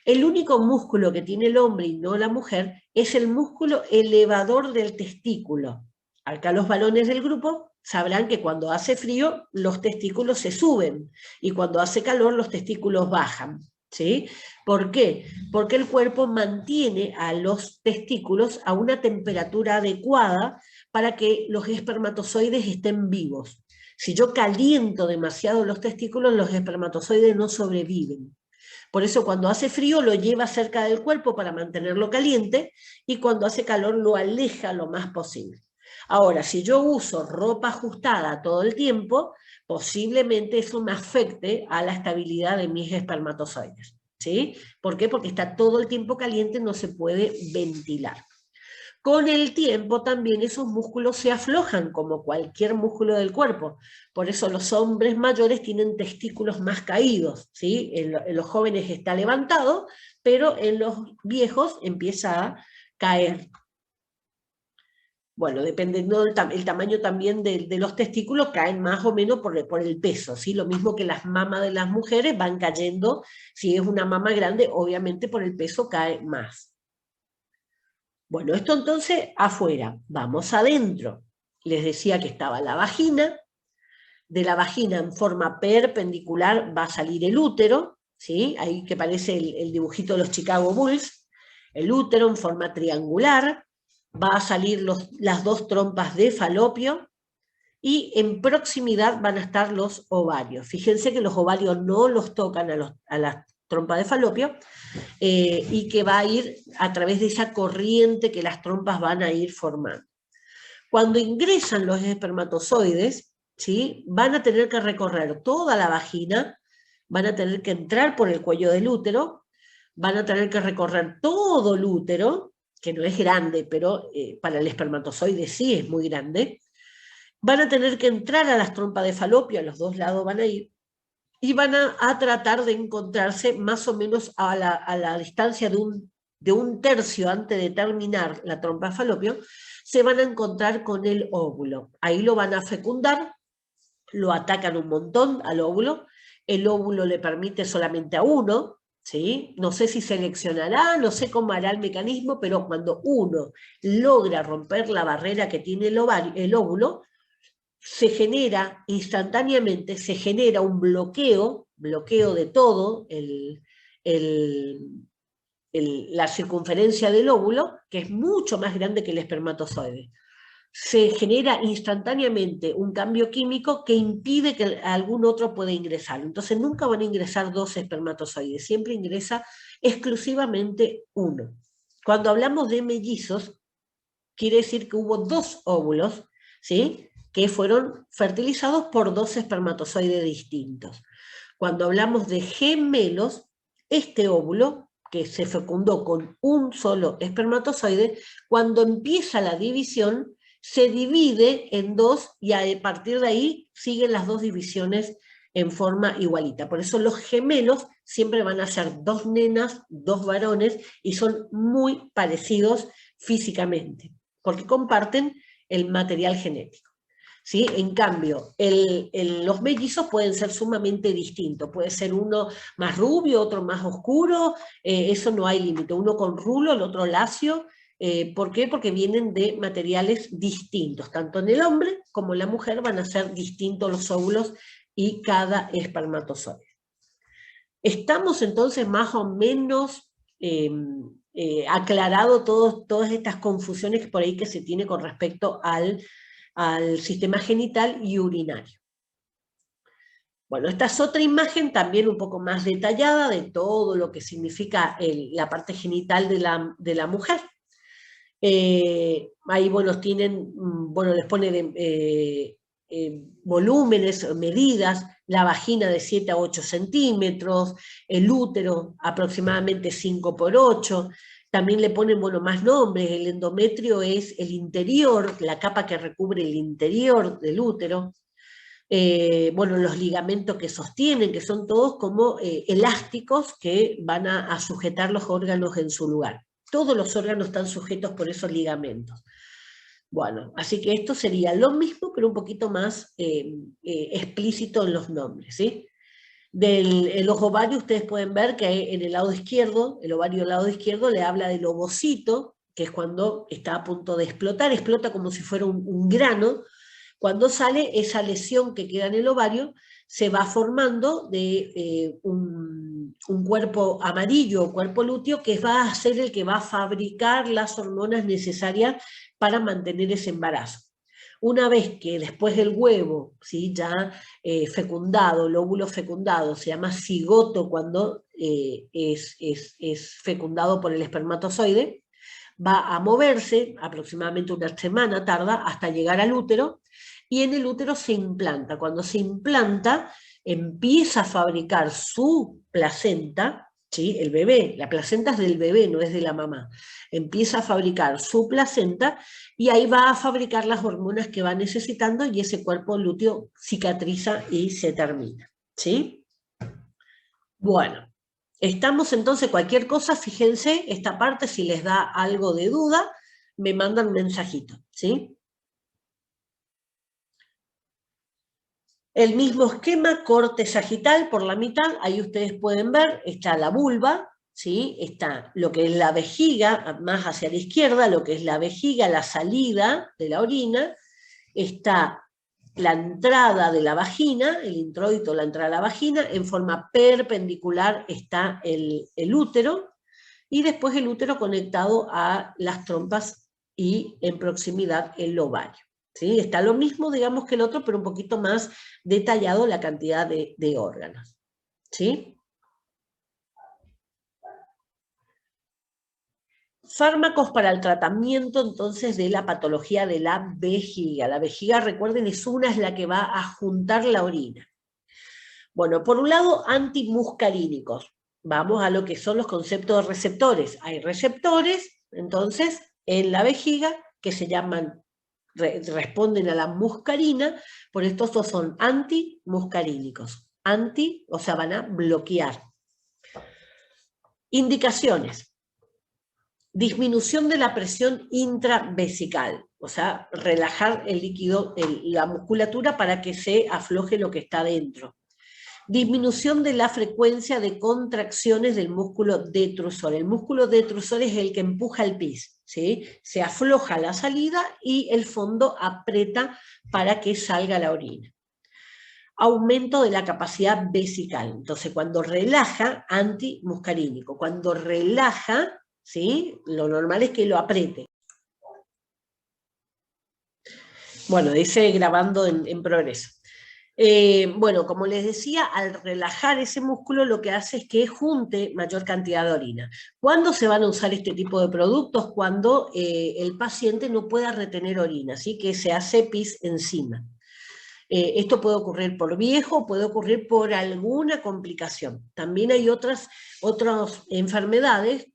S1: El único músculo que tiene el hombre y no la mujer es el músculo elevador del testículo. Acá los varones del grupo sabrán que cuando hace frío los testículos se suben y cuando hace calor los testículos bajan, ¿sí? ¿Por qué? Porque el cuerpo mantiene a los testículos a una temperatura adecuada para que los espermatozoides estén vivos. Si yo caliento demasiado los testículos, los espermatozoides no sobreviven. Por eso cuando hace frío lo lleva cerca del cuerpo para mantenerlo caliente y cuando hace calor lo aleja lo más posible. Ahora, si yo uso ropa ajustada todo el tiempo, posiblemente eso me afecte a la estabilidad de mis espermatozoides. ¿sí? ¿Por qué? Porque está todo el tiempo caliente, no se puede ventilar. Con el tiempo también esos músculos se aflojan, como cualquier músculo del cuerpo. Por eso los hombres mayores tienen testículos más caídos, ¿sí? En los jóvenes está levantado, pero en los viejos empieza a caer. Bueno, dependiendo del el tamaño también de los testículos, caen más o menos por el peso, ¿sí? Lo mismo que las mamas de las mujeres van cayendo, si es una mama grande, obviamente por el peso cae más. Bueno, esto entonces afuera, vamos adentro. Les decía que estaba la vagina, de la vagina en forma perpendicular va a salir el útero, ¿sí? Ahí que parece el dibujito de los Chicago Bulls, el útero en forma triangular, va a salir las dos trompas de falopio y en proximidad van a estar los ovarios. Fíjense que los ovarios no los tocan a las trompas de falopio y que va a ir a través de esa corriente que las trompas van a ir formando. Cuando ingresan los espermatozoides, ¿sí? Van a tener que recorrer toda la vagina, van a tener que entrar por el cuello del útero, van a tener que recorrer todo el útero, que no es grande, pero para el espermatozoide sí es muy grande, van a tener que entrar a las trompas de falopio, a los dos lados van a ir, y van a tratar de encontrarse más o menos a la distancia de un tercio antes de terminar la trompa de falopio, se van a encontrar con el óvulo. Ahí lo van a fecundar, lo atacan un montón al óvulo, el óvulo le permite solamente a uno, ¿sí? No sé si seleccionará, no sé cómo hará el mecanismo, pero cuando uno logra romper la barrera que tiene el óvulo, se genera instantáneamente, se genera un bloqueo de todo la circunferencia del óvulo, que es mucho más grande que el espermatozoide. Se genera instantáneamente un cambio químico que impide que algún otro pueda ingresar. Entonces nunca van a ingresar dos espermatozoides, siempre ingresa exclusivamente uno. Cuando hablamos de mellizos, quiere decir que hubo dos óvulos, ¿sí?, que fueron fertilizados por dos espermatozoides distintos. Cuando hablamos de gemelos, este óvulo, que se fecundó con un solo espermatozoide, cuando empieza la división, se divide en dos y a partir de ahí siguen las dos divisiones en forma igualita. Por eso los gemelos siempre van a ser dos nenas, dos varones, y son muy parecidos físicamente, porque comparten el material genético, ¿sí? En cambio, los mellizos pueden ser sumamente distintos. Puede ser uno más rubio, otro más oscuro, eso no hay límite. Uno con rulo, el otro lacio. ¿Por qué? Porque vienen de materiales distintos. Tanto en el hombre como en la mujer van a ser distintos los óvulos y cada espermatozoide. Estamos entonces más o menos aclarado todas estas confusiones por ahí que se tiene con respecto al sistema genital y urinario. Bueno, esta es otra imagen también un poco más detallada de todo lo que significa la parte genital de la mujer. Ahí, bueno, tienen, bueno, les pone volúmenes, medidas, la vagina de 7 a 8 centímetros, el útero aproximadamente 5 por 8, también le ponen, bueno, más nombres, el endometrio es el interior, la capa que recubre el interior del útero, bueno, los ligamentos que sostienen, que son todos como elásticos que van a sujetar los órganos en su lugar. Todos los órganos están sujetos por esos ligamentos. Bueno, así que esto sería lo mismo, pero un poquito más explícito en los nombres, ¿sí? En los ovarios ustedes pueden ver que en el lado izquierdo, el ovario del lado izquierdo le habla del ovocito, que es cuando está a punto de explotar, explota como si fuera un grano. Cuando sale esa lesión que queda en el ovario, se va formando de un cuerpo amarillo o cuerpo lúteo que va a ser el que va a fabricar las hormonas necesarias para mantener ese embarazo. Una vez que después del huevo, ¿sí?, ya fecundado, el óvulo fecundado, se llama cigoto cuando es fecundado por el espermatozoide, va a moverse, aproximadamente una semana tarda, hasta llegar al útero, y en el útero se implanta. Cuando se implanta, empieza a fabricar su placenta, ¿sí? El bebé, la placenta es del bebé, no es de la mamá. Empieza a fabricar su placenta y ahí va a fabricar las hormonas que va necesitando y ese cuerpo lúteo cicatriza y se termina, ¿sí? Bueno, estamos entonces, cualquier cosa, fíjense, esta parte, si les da algo de duda, me mandan mensajito, ¿sí? El mismo esquema, corte sagital por la mitad, ahí ustedes pueden ver, está la vulva, ¿sí? Está lo que es la vejiga, más hacia la izquierda, lo que es la vejiga, la salida de la orina, está la entrada de la vagina, el introito, la entrada de la vagina, en forma perpendicular está el útero, y después el útero conectado a las trompas y en proximidad el ovario. ¿Sí? Está lo mismo, digamos, que el otro, pero un poquito más detallado la cantidad de órganos. ¿Sí? Fármacos para el tratamiento, entonces, de la patología de la vejiga. La vejiga, recuerden, es la que va a juntar la orina. Bueno, por un lado, antimuscarínicos. Vamos a lo que son los conceptos de receptores. Hay receptores, entonces, en la vejiga que se llaman, responden a la muscarina, por esto estos son antimuscarínicos. Anti, o sea, van a bloquear. Indicaciones. Disminución de la presión intravesical, o sea, relajar el líquido, la musculatura para que se afloje lo que está dentro. Disminución de la frecuencia de contracciones del músculo detrusor. El músculo detrusor es el que empuja el pis, ¿sí? Se afloja la salida y el fondo aprieta para que salga la orina. Aumento de la capacidad vesical. Entonces, cuando relaja, antimuscarínico. Cuando relaja, ¿sí? Lo normal es que lo apriete. Bueno, dice grabando en progreso. Bueno, como les decía, al relajar ese músculo lo que hace es que junte mayor cantidad de orina. ¿Cuándo se van a usar este tipo de productos? Cuando el paciente no pueda retener orina, ¿sí? Que se hace pis encima. Esto puede ocurrir por viejo, puede ocurrir por alguna complicación. También hay otras enfermedades,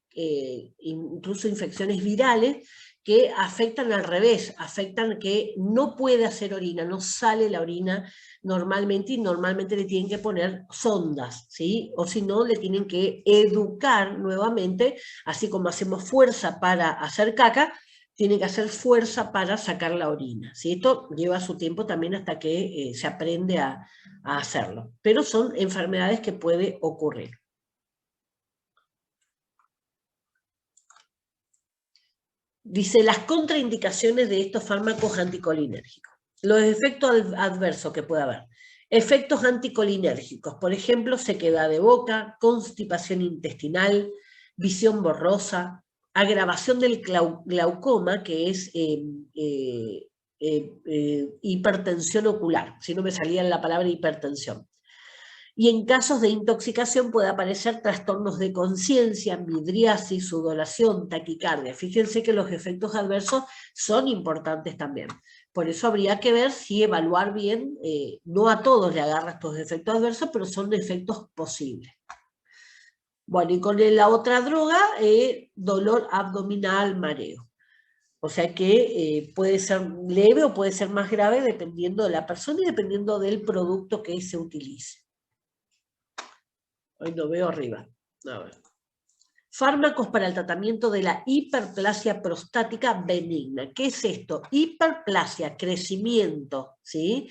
S1: incluso infecciones virales, que afectan al revés, afectan que no puede hacer orina, no sale la orina normalmente, y normalmente le tienen que poner sondas, ¿sí? O si no, le tienen que educar nuevamente, así como hacemos fuerza para hacer caca, tiene que hacer fuerza para sacar la orina, ¿sí? Esto lleva su tiempo también hasta que se aprende a hacerlo, pero son enfermedades que puede ocurrir. Dice las contraindicaciones de estos fármacos anticolinérgicos. Los efectos adversos que puede haber. Efectos anticolinérgicos, por ejemplo, sequedad de boca, constipación intestinal, visión borrosa, agravación del glaucoma, que es hipertensión ocular, si no me salía la palabra hipertensión. Y en casos de intoxicación puede aparecer trastornos de conciencia, midriasis, sudoración, taquicardia. Fíjense que los efectos adversos son importantes también. Por eso habría que ver si evaluar bien, no a todos le agarra estos efectos adversos, pero son efectos posibles. Bueno, y con la otra droga, dolor abdominal, mareo. O sea que puede ser leve o puede ser más grave dependiendo de la persona y dependiendo del producto que se utilice. Hoy lo veo arriba. A ver. Fármacos para el tratamiento de la hiperplasia prostática benigna. ¿Qué es esto? Hiperplasia, crecimiento, ¿sí?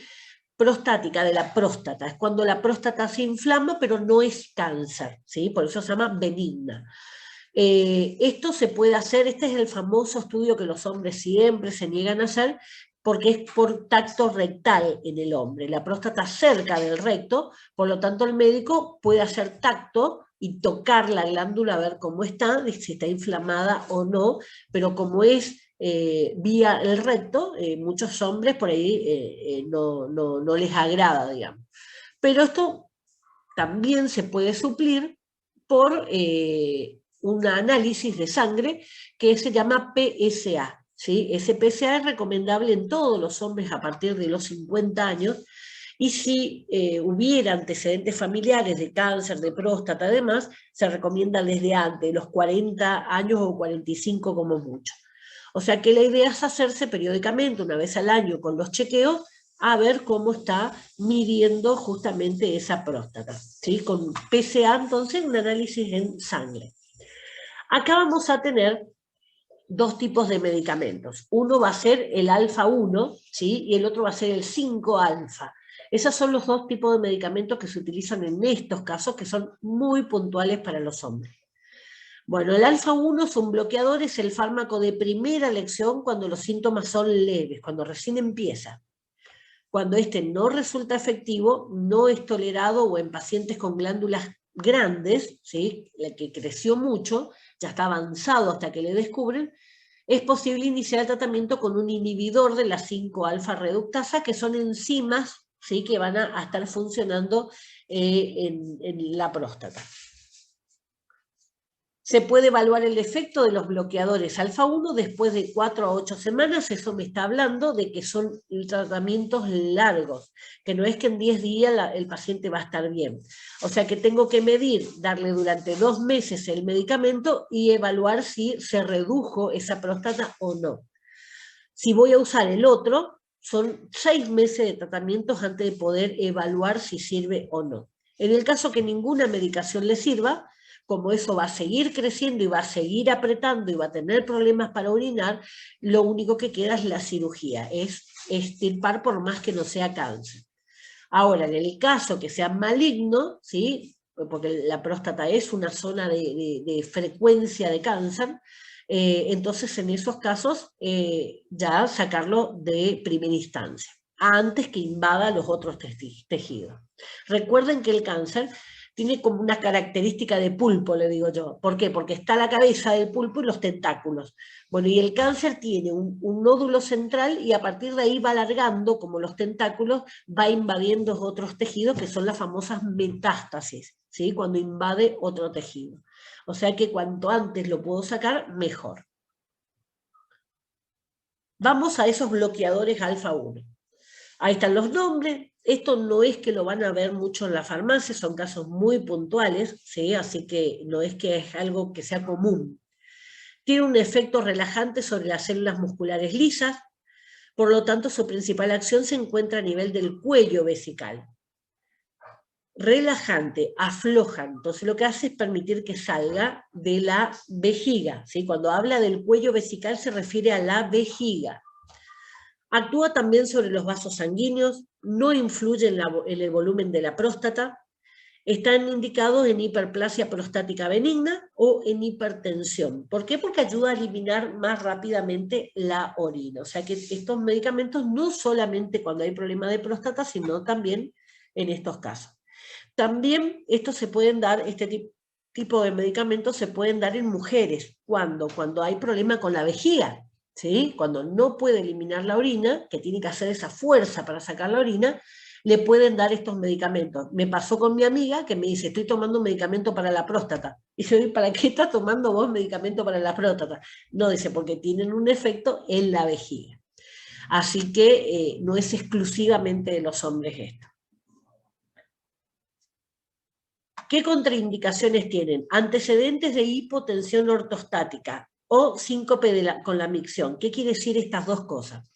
S1: Prostática, de la próstata. Es cuando la próstata se inflama, pero no es cáncer, ¿sí? Por eso se llama benigna. Esto se puede hacer, este es el famoso estudio que los hombres siempre se niegan a hacer, porque es por tacto rectal en el hombre. La próstata cerca del recto, por lo tanto el médico puede hacer tacto y tocar la glándula a ver cómo está, si está inflamada o no, pero como es vía el recto, muchos hombres por ahí no les agrada, digamos. Pero esto también se puede suplir por un análisis de sangre que se llama PSA. ¿sí? Ese PSA es recomendable en todos los hombres a partir de los 50 años Y si hubiera antecedentes familiares de cáncer, de próstata, además, se recomienda desde antes, los 40 años o 45 como mucho. O sea que la idea es hacerse periódicamente, una vez al año, con los chequeos, a ver cómo está midiendo justamente esa próstata, ¿sí? Con PSA, entonces, un análisis en sangre. Acá vamos a tener dos tipos de medicamentos. Uno va a ser el alfa-1, ¿sí? Y el otro va a ser el 5-alfa. Esos son los dos tipos de medicamentos que se utilizan en estos casos, que son muy puntuales para los hombres. Bueno, el alfa-1 es un bloqueador, es el fármaco de primera elección cuando los síntomas son leves, cuando recién empieza. Cuando este no resulta efectivo, no es tolerado o en pacientes con glándulas grandes, ¿sí? La que creció mucho, ya está avanzado hasta que le descubren, es posible iniciar el tratamiento con un inhibidor de la 5-alfa reductasa, que son enzimas, ¿sí? Que van a estar funcionando en la próstata. Se puede evaluar el efecto de los bloqueadores alfa-1 después de 4 a 8 semanas, eso me está hablando de que son tratamientos largos, que no es que en 10 días el paciente va a estar bien. O sea que tengo que medir, darle durante 2 meses el medicamento y evaluar si se redujo esa próstata o no. Si voy a usar el otro, son 6 meses de tratamientos antes de poder evaluar si sirve o no. En el caso que ninguna medicación le sirva, como eso va a seguir creciendo y va a seguir apretando y va a tener problemas para orinar, lo único que queda es la cirugía, es extirpar por más que no sea cáncer. Ahora, en el caso que sea maligno, ¿sí? Porque la próstata es una zona de frecuencia de cáncer, entonces en esos casos ya sacarlo de primera instancia, antes que invada los otros tejidos. Recuerden que el cáncer tiene como una característica de pulpo, le digo yo. ¿Por qué? Porque está la cabeza del pulpo y los tentáculos. Bueno, y el cáncer tiene un nódulo central y a partir de ahí va alargando, como los tentáculos, va invadiendo otros tejidos, que son las famosas metástasis, ¿sí? Cuando invade otro tejido. O sea que cuanto antes lo puedo sacar, mejor. Vamos a esos bloqueadores alfa-1. Ahí están los nombres. Esto no es que lo van a ver mucho en la farmacia, son casos muy puntuales, ¿sí? Así que no es que es algo que sea común. Tiene un efecto relajante sobre las células musculares lisas, por lo tanto su principal acción se encuentra a nivel del cuello vesical. Relajante, afloja, entonces lo que hace es permitir que salga de la vejiga, ¿sí? Cuando habla del cuello vesical se refiere a la vejiga. Actúa también sobre los vasos sanguíneos, no influye en el volumen de la próstata, están indicados en hiperplasia prostática benigna o en hipertensión. ¿Por qué? Porque ayuda a eliminar más rápidamente la orina. O sea que estos medicamentos no solamente cuando hay problema de próstata, sino también en estos casos. También estos se pueden dar, este tipo de medicamentos se pueden dar en mujeres. ¿Cuándo? Cuando hay problema con la vejiga. ¿Sí? Cuando no puede eliminar la orina, que tiene que hacer esa fuerza para sacar la orina, le pueden dar estos medicamentos. Me pasó con mi amiga que me dice, estoy tomando un medicamento para la próstata. Y yo, ¿para qué estás tomando vos medicamento para la próstata? No, dice, porque tienen un efecto en la vejiga. Así que no es exclusivamente de los hombres esto. ¿Qué contraindicaciones tienen? Antecedentes de hipotensión ortostática o síncope con la micción. ¿Qué quiere decir estas dos cosas?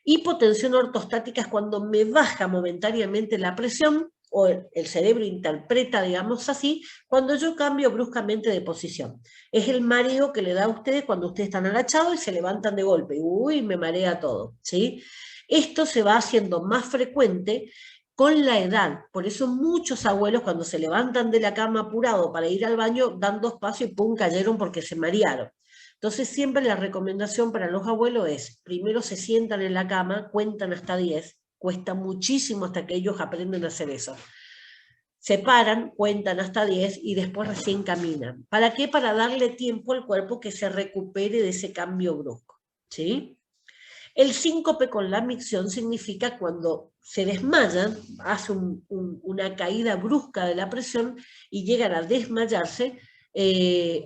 S1: Hipotensión ortostática es cuando me baja momentáneamente la presión, o el cerebro interpreta, digamos así, cuando yo cambio bruscamente de posición. Es el mareo que le da a ustedes cuando ustedes están agachados y se levantan de golpe. Uy, me marea todo, ¿sí? Esto se va haciendo más frecuente con la edad. Por eso muchos abuelos cuando se levantan de la cama apurado para ir al baño, dan 2 pasos y pum, cayeron porque se marearon. Entonces siempre la recomendación para los abuelos es, primero se sientan en la cama, cuentan hasta 10, cuesta muchísimo hasta que ellos aprenden a hacer eso. Se paran, cuentan hasta 10 y después recién caminan. ¿Para qué? Para darle tiempo al cuerpo que se recupere de ese cambio brusco, ¿sí? El síncope con la micción significa cuando se desmayan, hace una caída brusca de la presión y llegan a desmayarse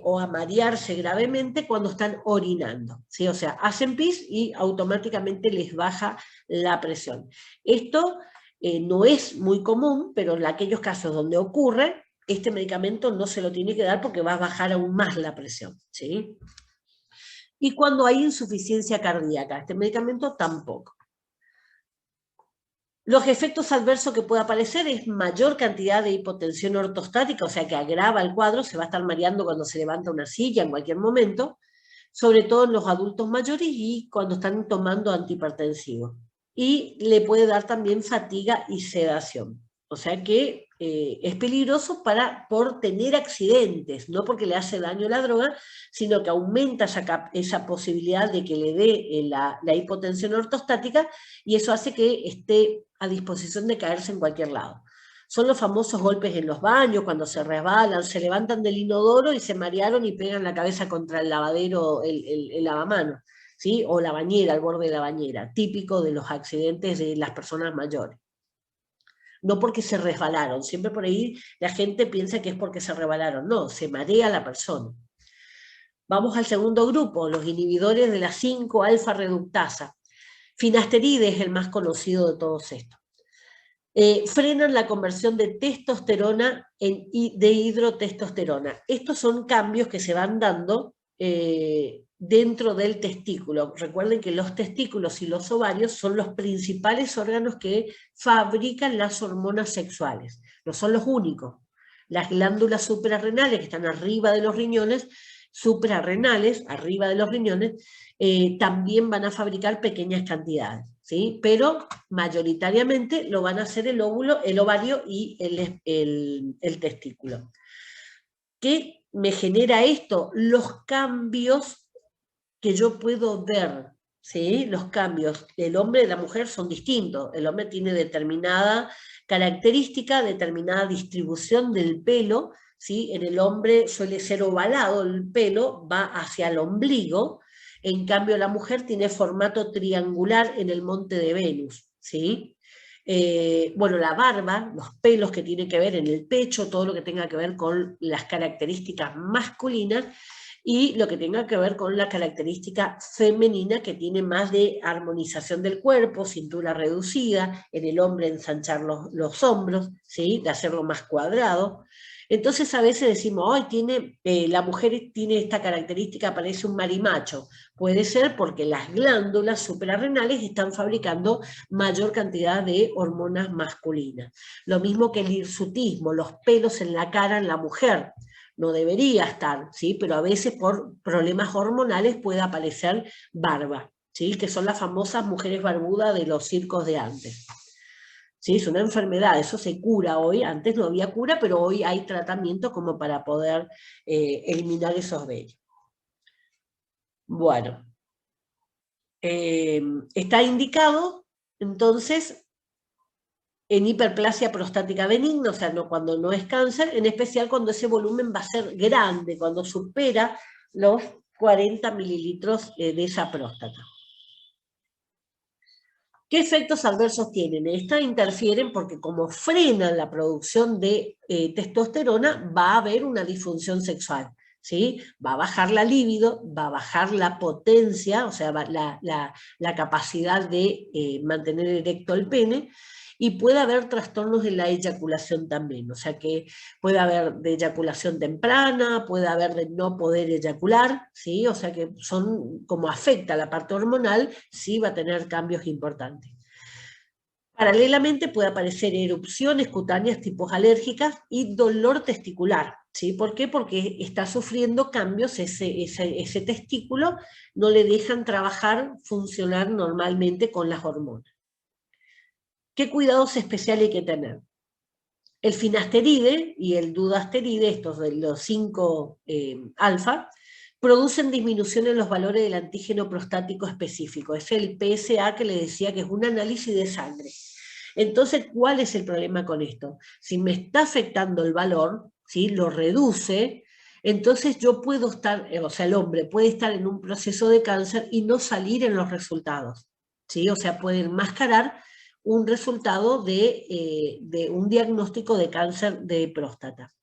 S1: o a marearse gravemente cuando están orinando, ¿sí? O sea, hacen pis y automáticamente les baja la presión. Esto no es muy común, pero en aquellos casos donde ocurre, este medicamento no se lo tiene que dar porque va a bajar aún más la presión, ¿sí? Y cuando hay insuficiencia cardíaca, este medicamento tampoco. Los efectos adversos que puede aparecer es mayor cantidad de hipotensión ortostática, o sea que agrava el cuadro, se va a estar mareando cuando se levanta una silla en cualquier momento, sobre todo en los adultos mayores y cuando están tomando antihipertensivos. Y le puede dar también fatiga y sedación. O sea que es peligroso por tener accidentes, no porque le hace daño la droga, sino que aumenta esa posibilidad de que le dé la hipotensión ortostática y eso hace que esté a disposición de caerse en cualquier lado. Son los famosos golpes en los baños, cuando se resbalan, se levantan del inodoro y se marearon y pegan la cabeza contra el lavadero, el lavamanos, ¿sí? O la bañera, al borde de la bañera, típico de los accidentes de las personas mayores. No porque se resbalaron, siempre por ahí la gente piensa que es porque se resbalaron, no, se marea la persona. Vamos al segundo grupo, los inhibidores de la 5-alfa-reductasa. Finasteride es el más conocido de todos estos. Frenan la conversión de testosterona de hidrotestosterona. Estos son cambios que se van dando dentro del testículo. Recuerden que los testículos y los ovarios son los principales órganos que fabrican las hormonas sexuales. No son los únicos. Las glándulas suprarrenales que están arriba de los riñones, suprarrenales, arriba de los riñones, también van a fabricar pequeñas cantidades, ¿sí? Pero mayoritariamente lo van a hacer el óvulo, el ovario y el testículo. ¿Qué me genera esto? Los cambios que yo puedo ver, ¿sí? Los cambios del hombre y de la mujer son distintos. El hombre tiene determinada característica, determinada distribución del pelo, ¿sí? En el hombre suele ser ovalado el pelo, va hacia el ombligo. En cambio, la mujer tiene formato triangular en el monte de Venus, ¿sí? Bueno, la barba, los pelos que tienen que ver en el pecho, todo lo que tenga que ver con las características masculinas y lo que tenga que ver con la característica femenina que tiene más de armonización del cuerpo, cintura reducida, en el hombre ensanchar los hombros, ¿sí? De hacerlo más cuadrado. Entonces a veces decimos, oh, la mujer tiene esta característica, parece un marimacho. Puede ser porque las glándulas suprarrenales están fabricando mayor cantidad de hormonas masculinas. Lo mismo que el hirsutismo, los pelos en la cara en la mujer. No debería estar, ¿sí? Pero a veces por problemas hormonales puede aparecer barba, ¿sí? Que son las famosas mujeres barbudas de los circos de antes. ¿Sí? Es una enfermedad, eso se cura hoy, antes no había cura, pero hoy hay tratamiento como para poder eliminar esos vellos. Bueno, está indicado, entonces, en hiperplasia prostática benigna, o sea, cuando no es cáncer, en especial cuando ese volumen va a ser grande, cuando supera los 40 mililitros de esa próstata. ¿Qué efectos adversos tienen? Estas interfieren porque como frenan la producción de testosterona, va a haber una disfunción sexual, ¿sí? Va a bajar la libido, va a bajar la potencia, o sea, la capacidad de mantener erecto el pene, y puede haber trastornos en la eyaculación también, o sea que puede haber de eyaculación temprana, puede haber de no poder eyacular, ¿sí? O sea que son, como afecta la parte hormonal, sí va a tener cambios importantes. Paralelamente puede aparecer erupciones cutáneas tipos alérgicas y dolor testicular, ¿sí? ¿Por qué? Porque está sufriendo cambios, ese testículo no le dejan trabajar, funcionar normalmente con las hormonas. ¿Qué cuidados especiales hay que tener? El finasteride y el dudasteride, estos de los 5-alfa, producen disminución en los valores del antígeno prostático específico. Es el PSA que le decía que es un análisis de sangre. Entonces, ¿cuál es el problema con esto? Si me está afectando el valor, ¿sí? Lo reduce, entonces yo puedo estar, o sea, el hombre puede estar en un proceso de cáncer y no salir en los resultados, ¿sí? O sea, puede enmascarar un resultado de un diagnóstico de cáncer de próstata.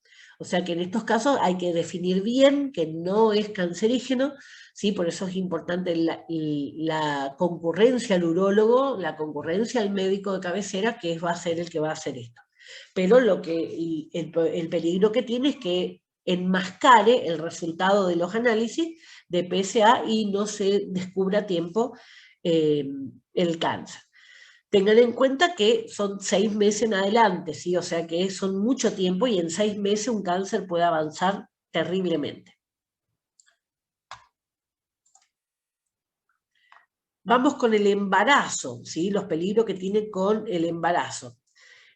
S1: O sea que en estos casos hay que definir bien que no es cancerígeno, ¿sí? Por eso es importante la concurrencia al urólogo, la concurrencia al médico de cabecera, que va a ser el que va a hacer esto. Pero el peligro que tiene es que enmascare el resultado de los análisis de PSA y no se descubra a tiempo el cáncer. Tengan en cuenta que son 6 meses en adelante, ¿sí? O sea que son mucho tiempo y en 6 meses un cáncer puede avanzar terriblemente. Vamos con el embarazo, ¿sí? Los peligros que tiene con el embarazo.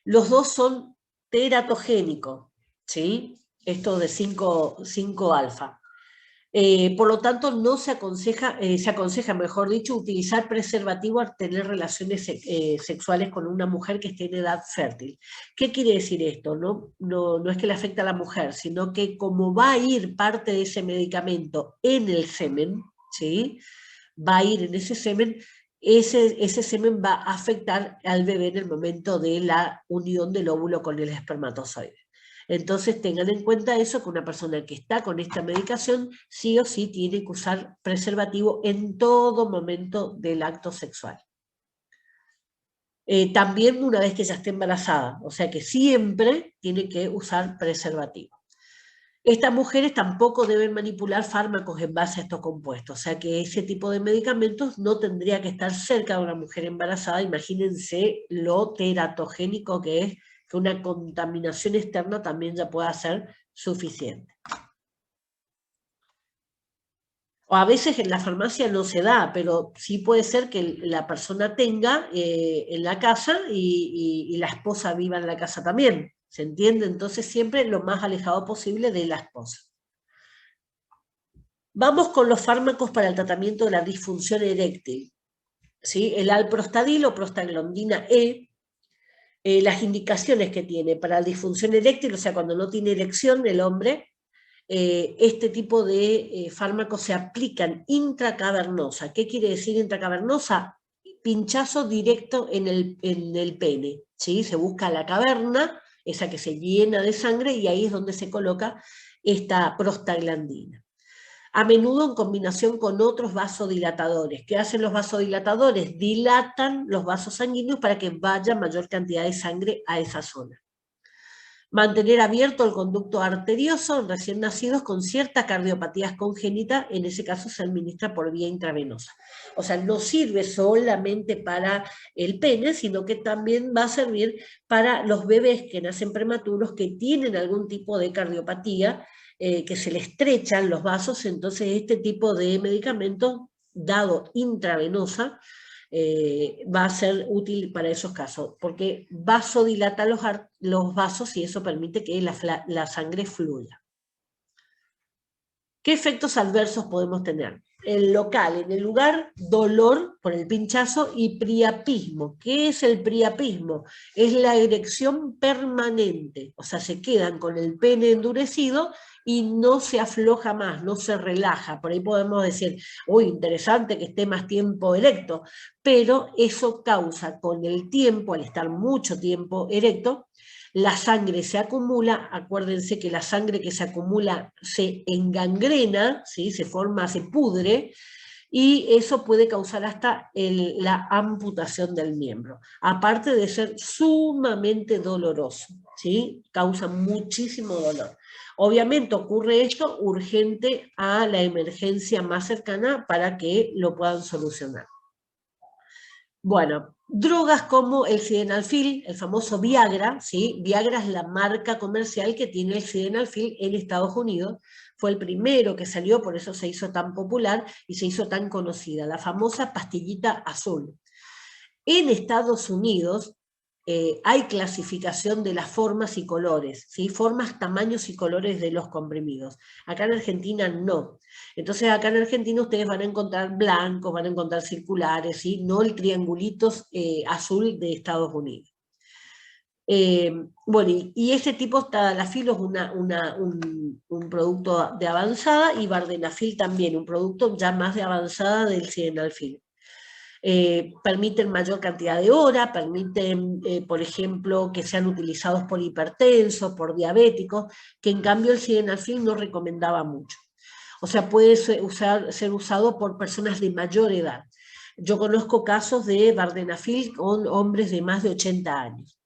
S1: Los dos son teratogénicos, ¿sí? Esto de 5 alfa. Por lo tanto, no se aconseja, mejor dicho, utilizar preservativo al tener relaciones sexuales con una mujer que esté en edad fértil. ¿Qué quiere decir esto? No es que le afecte a la mujer, sino que como va a ir parte de ese medicamento en el semen, ¿sí? Va a ir en ese semen, ese semen va a afectar al bebé en el momento de la unión del óvulo con el espermatozoide. Entonces tengan en cuenta eso, que una persona que está con esta medicación sí o sí tiene que usar preservativo en todo momento del acto sexual. También una vez que ya esté embarazada, o sea que siempre tiene que usar preservativo. Estas mujeres tampoco deben manipular fármacos en base a estos compuestos, o sea que ese tipo de medicamentos no tendría que estar cerca de una mujer embarazada. Imagínense lo teratogénico que es, que una contaminación externa también ya pueda ser suficiente. O a veces en la farmacia no se da, pero sí puede ser que la persona tenga en la casa y la esposa viva en la casa también. ¿Se entiende? Entonces siempre lo más alejado posible de la esposa. Vamos con los fármacos para el tratamiento de la disfunción eréctil, ¿sí? El alprostadil o prostaglandina E, las indicaciones que tiene para la disfunción eréctil, o sea, cuando no tiene erección el hombre, este tipo de fármacos se aplican intracavernosa. ¿Qué quiere decir intracavernosa? Pinchazo directo en el pene, ¿sí? Se busca la caverna, esa que se llena de sangre, y ahí es donde se coloca esta prostaglandina. A menudo en combinación con otros vasodilatadores. ¿Qué hacen los vasodilatadores? Dilatan los vasos sanguíneos para que vaya mayor cantidad de sangre a esa zona. Mantener abierto el conducto arterioso en recién nacidos con ciertas cardiopatías congénitas, en ese caso se administra por vía intravenosa. O sea, no sirve solamente para el pene, sino que también va a servir para los bebés que nacen prematuros, que tienen algún tipo de cardiopatía, que se le estrechan los vasos. Entonces este tipo de medicamento dado intravenosa va a ser útil para esos casos, porque vasodilata los vasos y eso permite que la sangre fluya. ¿Qué efectos adversos podemos tener? El local, en el lugar, dolor por el pinchazo y priapismo. ¿Qué es el priapismo? Es la erección permanente, o sea, se quedan con el pene endurecido y no se afloja más, no se relaja. Por ahí podemos decir, uy, interesante que esté más tiempo erecto, pero eso causa con el tiempo, al estar mucho tiempo erecto, la sangre se acumula. Acuérdense que la sangre que se acumula se engangrena, ¿sí? Se forma, se pudre, y eso puede causar hasta la amputación del miembro, aparte de ser sumamente doloroso, ¿sí? Causa muchísimo dolor. Obviamente ocurre esto urgente a la emergencia más cercana para que lo puedan solucionar. Bueno, drogas como el sildenafil, el famoso Viagra, ¿sí? Viagra es la marca comercial que tiene el sildenafil en Estados Unidos. Fue el primero que salió, por eso se hizo tan popular y se hizo tan conocida, la famosa pastillita azul. En Estados Unidos hay clasificación de las formas y colores, ¿sí? Formas, tamaños y colores de los comprimidos. Acá en Argentina no. Entonces acá en Argentina ustedes van a encontrar blancos, van a encontrar circulares, ¿sí? No el triangulito azul de Estados Unidos. Bueno, y este tipo, tadalafil es un producto de avanzada, y vardenafil también, un producto ya más de avanzada del sildenafil. permiten mayor cantidad de horas, permiten, por ejemplo, que sean utilizados por hipertensos, por diabéticos, que en cambio el sildenafil no recomendaba mucho. O sea, puede ser usado por personas de mayor edad. Yo conozco casos de vardenafil con hombres de más de 80 años.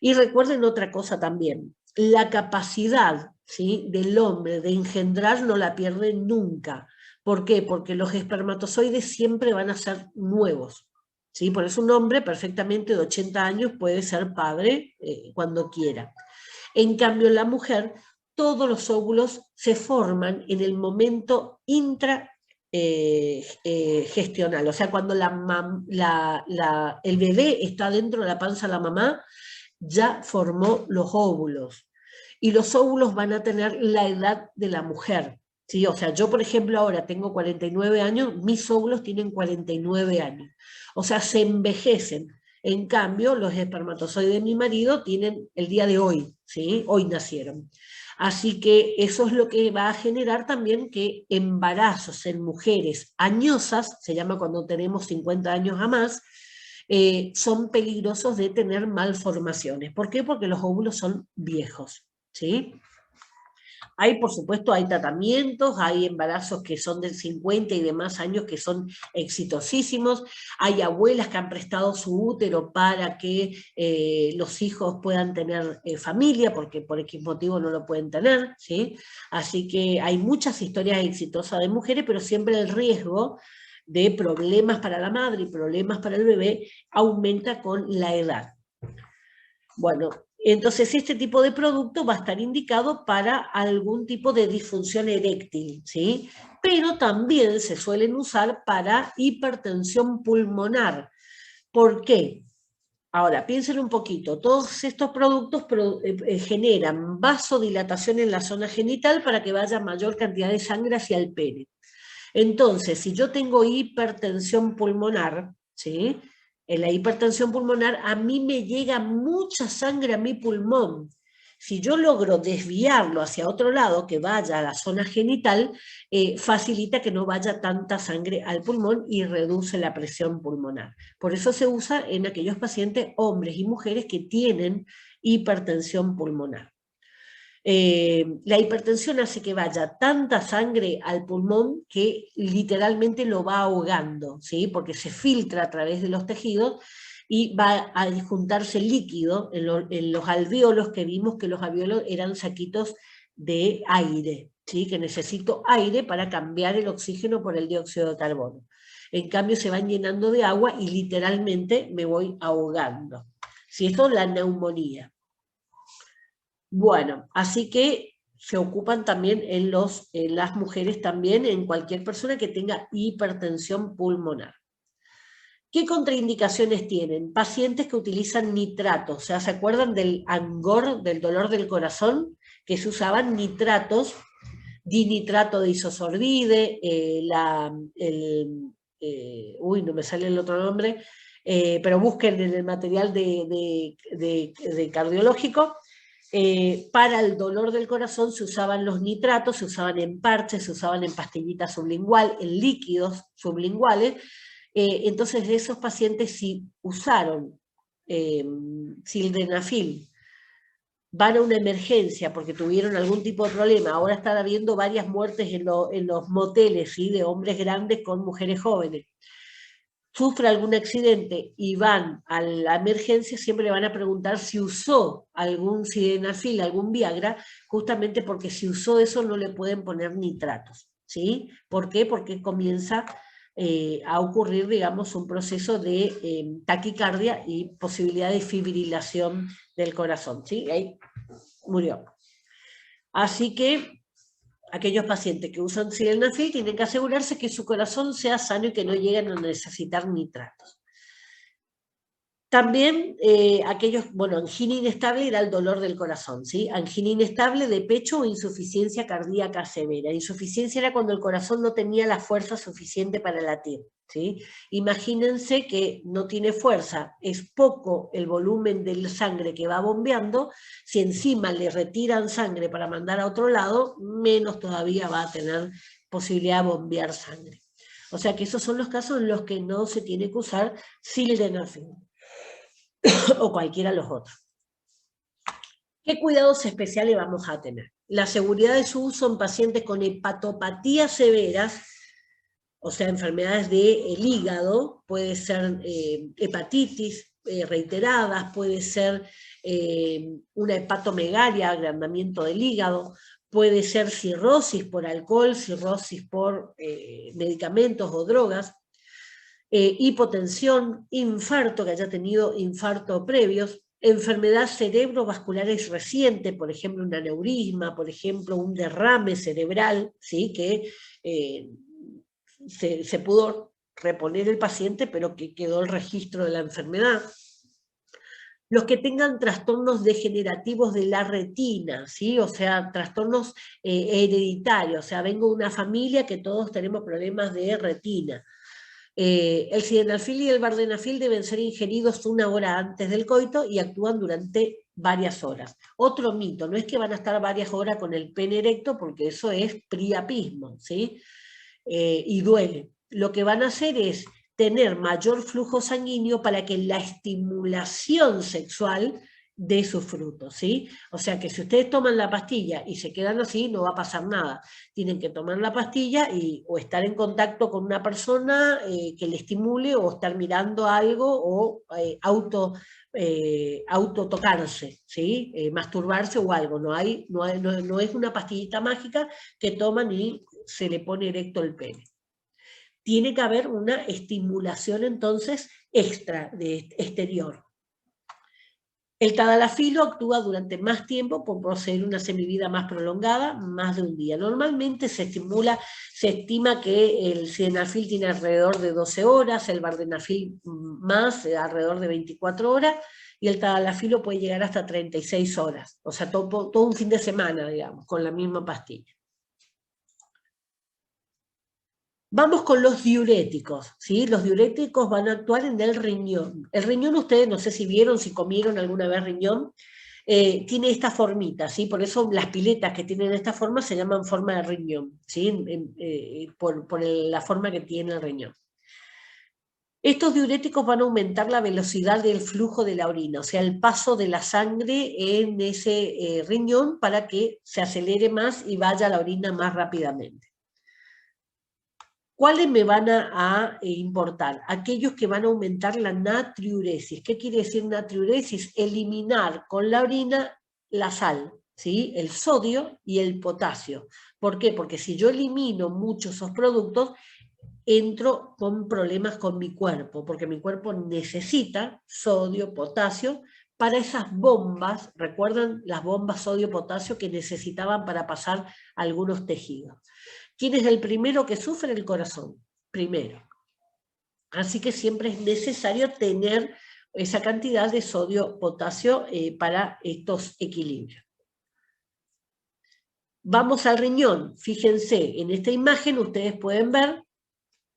S1: Y recuerden otra cosa también, la capacidad, ¿sí?, del hombre de engendrar no la pierde nunca. ¿Por qué? Porque los espermatozoides siempre van a ser nuevos, ¿sí? Por eso un hombre perfectamente de 80 años puede ser padre cuando quiera. En cambio, la mujer, todos los óvulos se forman en el momento gestional, o sea, cuando el bebé está dentro de la panza de la mamá, ya formó los óvulos. Y los óvulos van a tener la edad de la mujer, ¿sí? O sea, yo, por ejemplo, ahora tengo 49 años, mis óvulos tienen 49 años. O sea, se envejecen. En cambio, los espermatozoides de mi marido tienen el día de hoy, ¿sí? Hoy nacieron. Así que eso es lo que va a generar también que embarazos en mujeres añosas, se llama cuando tenemos 50 años a más, son peligrosos de tener malformaciones. ¿Por qué? Porque los óvulos son viejos, ¿sí? Hay, por supuesto, hay tratamientos, hay embarazos que son de 50 y demás años que son exitosísimos, hay abuelas que han prestado su útero para que los hijos puedan tener familia, porque por X motivo no lo pueden tener, ¿sí? Así que hay muchas historias exitosas de mujeres, pero siempre el riesgo de problemas para la madre y problemas para el bebé aumenta con la edad. Bueno, entonces este tipo de producto va a estar indicado para algún tipo de disfunción eréctil, ¿sí? Pero también se suelen usar para hipertensión pulmonar. ¿Por qué? Ahora, piensen un poquito, todos estos productos generan vasodilatación en la zona genital para que vaya mayor cantidad de sangre hacia el pene. Entonces, si yo tengo hipertensión pulmonar, ¿sí?, en la hipertensión pulmonar a mí me llega mucha sangre a mi pulmón. Si yo logro desviarlo hacia otro lado, que vaya a la zona genital, facilita que no vaya tanta sangre al pulmón y reduce la presión pulmonar. Por eso se usa en aquellos pacientes, hombres y mujeres, que tienen hipertensión pulmonar. La hipertensión hace que vaya tanta sangre al pulmón que literalmente lo va ahogando, ¿sí? Porque se filtra a través de los tejidos y va a juntarse líquido en los alvéolos, que vimos que los alvéolos eran saquitos de aire, ¿sí? Que necesito aire para cambiar el oxígeno por el dióxido de carbono. En cambio se van llenando de agua y literalmente me voy ahogando. ¿Sí? Esto es la neumonía. Bueno, así que se ocupan también en las mujeres también, en cualquier persona que tenga hipertensión pulmonar. ¿Qué contraindicaciones tienen? Pacientes que utilizan nitratos, o sea, ¿se acuerdan del ANGOR, del dolor del corazón? Que se usaban nitratos, dinitrato de isosorbide, no me sale el otro nombre, pero busquen en el material de cardiológico. Para el dolor del corazón se usaban los nitratos, se usaban en parches, se usaban en pastillitas sublingual, en líquidos sublinguales. Entonces, de esos pacientes, si usaron sildenafil, van a una emergencia porque tuvieron algún tipo de problema. Ahora están habiendo varias muertes en los moteles, ¿sí?, de hombres grandes con mujeres jóvenes. Sufre algún accidente y van a la emergencia, siempre le van a preguntar si usó algún sildenafil, algún Viagra, justamente porque si usó eso no le pueden poner nitratos, ¿sí? ¿Por qué? Porque comienza a ocurrir, digamos, un proceso de taquicardia y posibilidad de fibrilación del corazón, ¿sí? Ahí murió. Así que aquellos pacientes que usan sildenafil tienen que asegurarse que su corazón sea sano y que no lleguen a necesitar nitratos. También angina inestable era el dolor del corazón, ¿sí? Angina inestable de pecho o insuficiencia cardíaca severa. Insuficiencia era cuando el corazón no tenía la fuerza suficiente para latir, ¿sí? Imagínense que no tiene fuerza, es poco el volumen de la sangre que va bombeando, si encima le retiran sangre para mandar a otro lado, menos todavía va a tener posibilidad de bombear sangre. O sea que esos son los casos en los que no se tiene que usar sildenafil o cualquiera de los otros. ¿Qué cuidados especiales vamos a tener? La seguridad de su uso en pacientes con hepatopatías severas, o sea, enfermedades del hígado, puede ser hepatitis reiteradas, puede ser una hepatomegalia, agrandamiento del hígado, puede ser cirrosis por alcohol, cirrosis por medicamentos o drogas, hipotensión, infarto, que haya tenido infarto previos, enfermedad cerebrovasculares reciente, por ejemplo un aneurisma, por ejemplo un derrame cerebral, ¿sí? Que se pudo reponer el paciente, pero que quedó el registro de la enfermedad. Los que tengan trastornos degenerativos de la retina, ¿sí? O sea, trastornos hereditarios, o sea, vengo de una familia que todos tenemos problemas de retina. El sildenafil y el vardenafil deben ser ingeridos 1 hora antes del coito y actúan durante varias horas. Otro mito, no es que van a estar varias horas con el pene erecto, porque eso es priapismo, ¿sí? Y duele. Lo que van a hacer es tener mayor flujo sanguíneo para que la estimulación sexual dé sus frutos, ¿sí? O sea que si ustedes toman la pastilla y se quedan así, no va a pasar nada. Tienen que tomar la pastilla o estar en contacto con una persona que le estimule, o estar mirando algo, o autotocarse, ¿sí? Masturbarse o algo. No es una pastillita mágica que toman y se le pone erecto el pene. Tiene que haber una estimulación entonces extra, exterior. El tadalafilo actúa durante más tiempo por poseer una semivida más prolongada, más de un día. Normalmente se estima que el sildenafil tiene alrededor de 12 horas, el vardenafil más, alrededor de 24 horas, y el tadalafilo puede llegar hasta 36 horas. O sea, todo un fin de semana, digamos, con la misma pastilla. Vamos con los diuréticos, ¿sí? Los diuréticos van a actuar en el riñón. El riñón, ustedes no sé si vieron, si comieron alguna vez riñón, tiene esta formita, ¿sí? Por eso las piletas que tienen esta forma se llaman forma de riñón, ¿sí? Por la forma que tiene el riñón. Estos diuréticos van a aumentar la velocidad del flujo de la orina, o sea, el paso de la sangre en ese riñón, para que se acelere más y vaya la orina más rápidamente. ¿Cuáles me van a importar? Aquellos que van a aumentar la natriuresis. ¿Qué quiere decir natriuresis? Eliminar con la orina la sal, ¿sí? El sodio y el potasio. ¿Por qué? Porque si yo elimino muchos esos productos, entro con problemas con mi cuerpo, porque mi cuerpo necesita sodio, potasio, para esas bombas. ¿Recuerdan las bombas sodio-potasio que necesitaban para pasar algunos tejidos? ¿Quién es el primero que sufre? El corazón, primero. Así que siempre es necesario tener esa cantidad de sodio, potasio para estos equilibrios. Vamos al riñón. Fíjense, en esta imagen ustedes pueden ver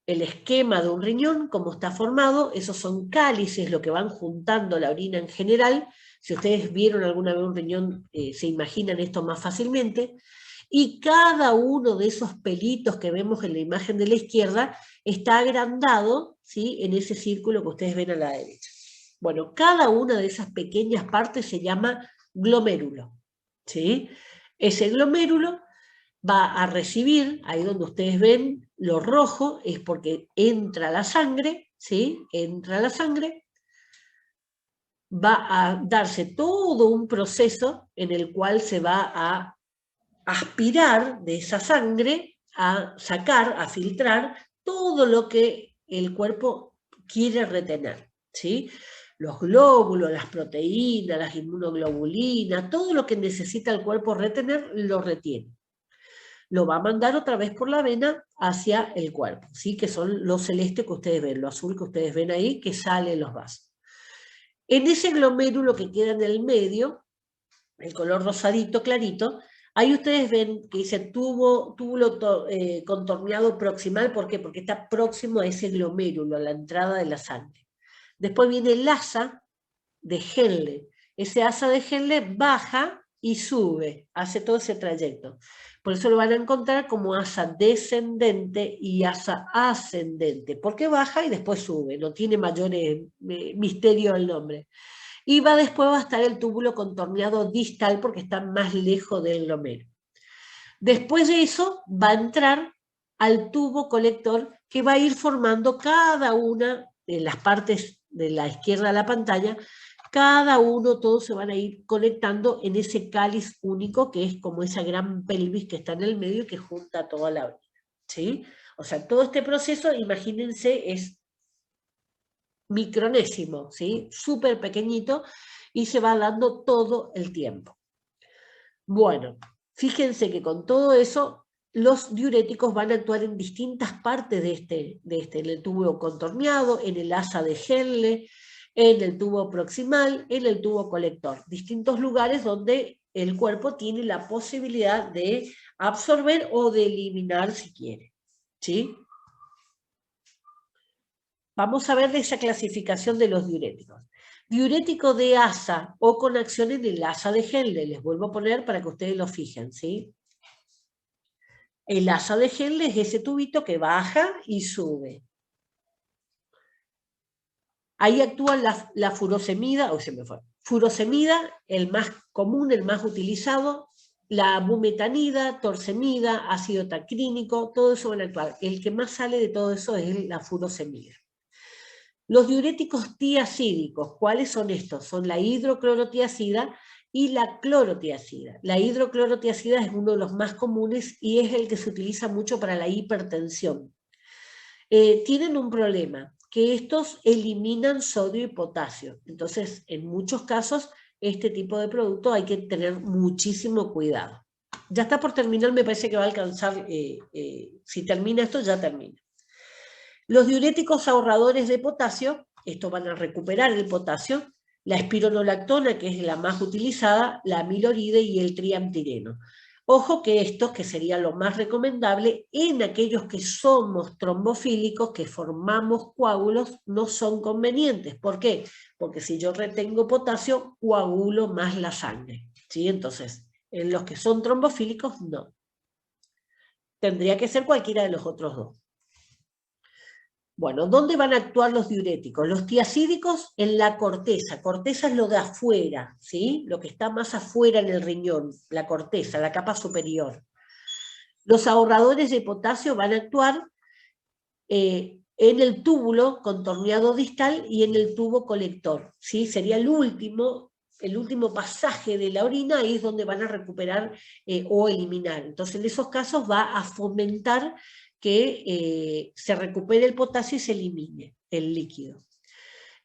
S1: el esquema de un riñón, cómo está formado. Esos son cálices, lo que van juntando la orina en general. Si ustedes vieron alguna vez un riñón, se imaginan esto más fácilmente. Y cada uno de esos pelitos que vemos en la imagen de la izquierda está agrandado, ¿sí? En ese círculo que ustedes ven a la derecha. Bueno, cada una de esas pequeñas partes se llama glomérulo, ¿sí? Ese glomérulo va a recibir, ahí donde ustedes ven lo rojo, es porque entra la sangre, ¿sí? Entra la sangre, va a darse todo un proceso en el cual se va a aspirar de esa sangre, a sacar, a filtrar todo lo que el cuerpo quiere retener, ¿sí? Los glóbulos, las proteínas, las inmunoglobulinas, todo lo que necesita el cuerpo retener, lo retiene. Lo va a mandar otra vez por la vena hacia el cuerpo, ¿sí? Que son los celestes que ustedes ven, lo azul que ustedes ven ahí, que sale en los vasos. En ese glomérulo que queda en el medio, el color rosadito clarito, ahí ustedes ven que dice túbulo contorneado proximal. ¿Por qué? Porque está próximo a ese glomérulo, a la entrada de la sangre. Después viene el asa de Henle. Ese asa de Henle baja y sube, hace todo ese trayecto. Por eso lo van a encontrar como asa descendente y asa ascendente, porque baja y después sube, no tiene mayor misterio el nombre. Y después va a estar el túbulo contorneado distal porque está más lejos del glomero. Después de eso va a entrar al tubo colector que va a ir formando cada una de las partes de la izquierda de la pantalla, cada uno, todos se van a ir conectando en ese cáliz único que es como esa gran pelvis que está en el medio y que junta toda la orina, ¿sí? O sea, todo este proceso, imagínense, es micronésimo, ¿sí? Súper pequeñito y se va dando todo el tiempo. Bueno, fíjense que con todo eso, los diuréticos van a actuar en distintas partes en el tubo contorneado, en el asa de Henle, en el tubo proximal, en el tubo colector. Distintos lugares donde el cuerpo tiene la posibilidad de absorber o de eliminar si quiere, ¿sí? Vamos a ver de esa clasificación de los diuréticos. Diurético de asa o con acción en el asa de Henle. Les vuelvo a poner para que ustedes lo fijen, ¿sí? El asa de Henle es ese tubito que baja y sube. Ahí actúa la furosemida, furosemida, el más común, el más utilizado, la bumetanida, torsemida, ácido tacrínico, todo eso van a actuar. El que más sale de todo eso es la furosemida. Los diuréticos tiacídicos, ¿cuáles son estos? Son la hidroclorotiacida y la clorotiacida. La hidroclorotiacida es uno de los más comunes y es el que se utiliza mucho para la hipertensión. Tienen un problema, que estos eliminan sodio y potasio. Entonces, en muchos casos, este tipo de producto hay que tener muchísimo cuidado. Ya está por terminar, me parece que va a alcanzar, si termina esto, ya termina. Los diuréticos ahorradores de potasio, estos van a recuperar el potasio, la espironolactona, que es la más utilizada, la amiloride y el triamtireno. Ojo que estos, que sería lo más recomendable, en aquellos que somos trombofílicos, que formamos coágulos, no son convenientes. ¿Por qué? Porque si yo retengo potasio, coagulo más la sangre, ¿sí? Entonces, en los que son trombofílicos, no. Tendría que ser cualquiera de los otros dos. Bueno, ¿dónde van a actuar los diuréticos? Los tiacídicos en la corteza. Corteza es lo de afuera, ¿sí? Lo que está más afuera en el riñón, la corteza, la capa superior. Los ahorradores de potasio van a actuar en el túbulo contorneado distal y en el tubo colector, ¿sí? Sería el último pasaje de la orina, ahí es donde van a recuperar o eliminar. Entonces, en esos casos va a fomentar que se recupere el potasio y se elimine el líquido.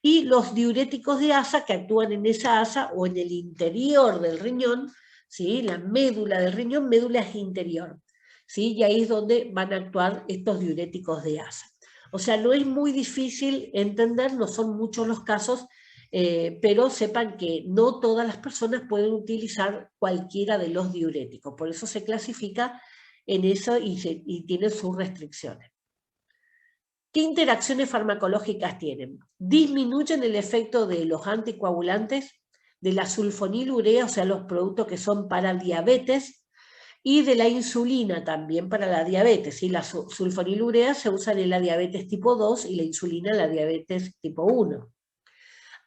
S1: Y los diuréticos de asa que actúan en esa asa o en el interior del riñón, ¿sí? La médula del riñón, médula es interior, ¿sí? Y ahí es donde van a actuar estos diuréticos de asa. O sea, no es muy difícil entender, no son muchos los casos, pero sepan que no todas las personas pueden utilizar cualquiera de los diuréticos. Por eso se clasifica en eso y tiene sus restricciones. ¿Qué interacciones farmacológicas tienen? Disminuyen el efecto de los anticoagulantes, de la sulfonilurea, o sea, los productos que son para diabetes, y de la insulina también para la diabetes. ¿Sí? La sulfonilurea se usa en la diabetes tipo 2 y la insulina en la diabetes tipo 1.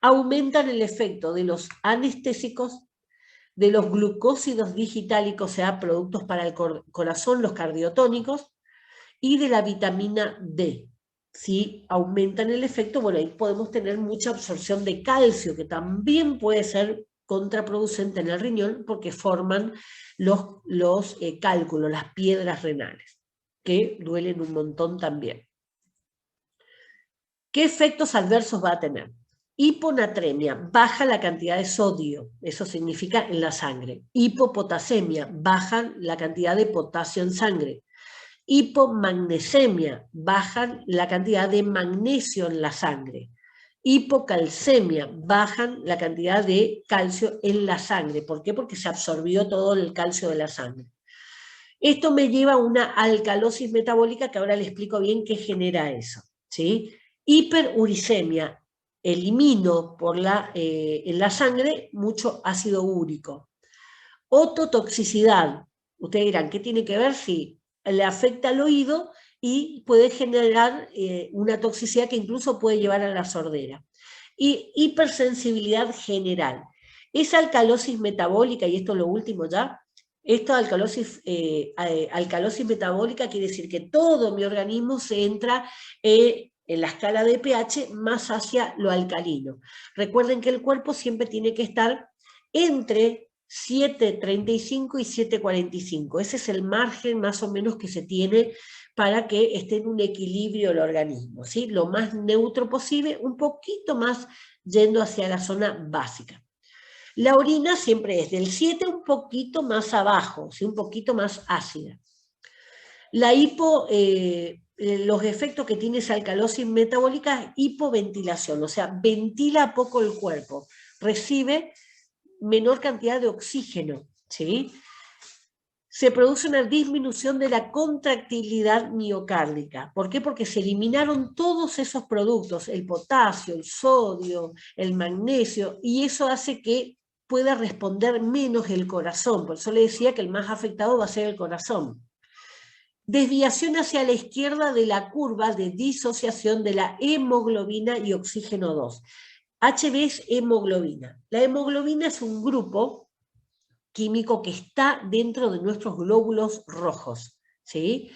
S1: Aumentan el efecto de los anestésicos, de los glucósidos digitálicos, o sea, productos para el corazón, los cardiotónicos, y de la vitamina D. Si aumentan el efecto, bueno, ahí podemos tener mucha absorción de calcio, que también puede ser contraproducente en el riñón porque forman los cálculos, las piedras renales, que duelen un montón también. ¿Qué efectos adversos va a tener? Hiponatremia, baja la cantidad de sodio, eso significa en la sangre. Hipopotasemia, baja la cantidad de potasio en sangre. Hipomagnesemia, bajan la cantidad de magnesio en la sangre. Hipocalcemia, bajan la cantidad de calcio en la sangre. ¿Por qué? Porque se absorbió todo el calcio de la sangre. Esto me lleva a una alcalosis metabólica que ahora le explico bien qué genera eso, ¿sí? Hiperuricemia, elimino en la sangre mucho ácido úrico. Ototoxicidad, Ustedes dirán, ¿qué tiene que ver? Si le afecta al oído y puede generar una toxicidad que incluso puede llevar a la sordera. Y hipersensibilidad general. Esa alcalosis metabólica, y esto es lo último ya, esta alcalosis metabólica quiere decir que todo mi organismo se entra en la escala de pH más hacia lo alcalino. Recuerden que el cuerpo siempre tiene que estar entre 7,35 y 7,45. Ese es el margen más o menos que se tiene para que esté en un equilibrio el organismo, ¿sí? Lo más neutro posible, un poquito más yendo hacia la zona básica. La orina siempre es del 7 un poquito más abajo, ¿sí? Un poquito más ácida. Los efectos que tiene esa alcalosis metabólica es hipoventilación, o sea, ventila poco el cuerpo, recibe menor cantidad de oxígeno, ¿sí? Se produce una disminución de la contractilidad miocárdica. ¿Por qué? Porque se eliminaron todos esos productos, el potasio, el sodio, el magnesio, y eso hace que pueda responder menos el corazón. Por eso le decía que el más afectado va a ser el corazón. Desviación hacia la izquierda de la curva de disociación de la hemoglobina y oxígeno 2. HB es hemoglobina. La hemoglobina es un grupo químico que está dentro de nuestros glóbulos rojos, ¿sí?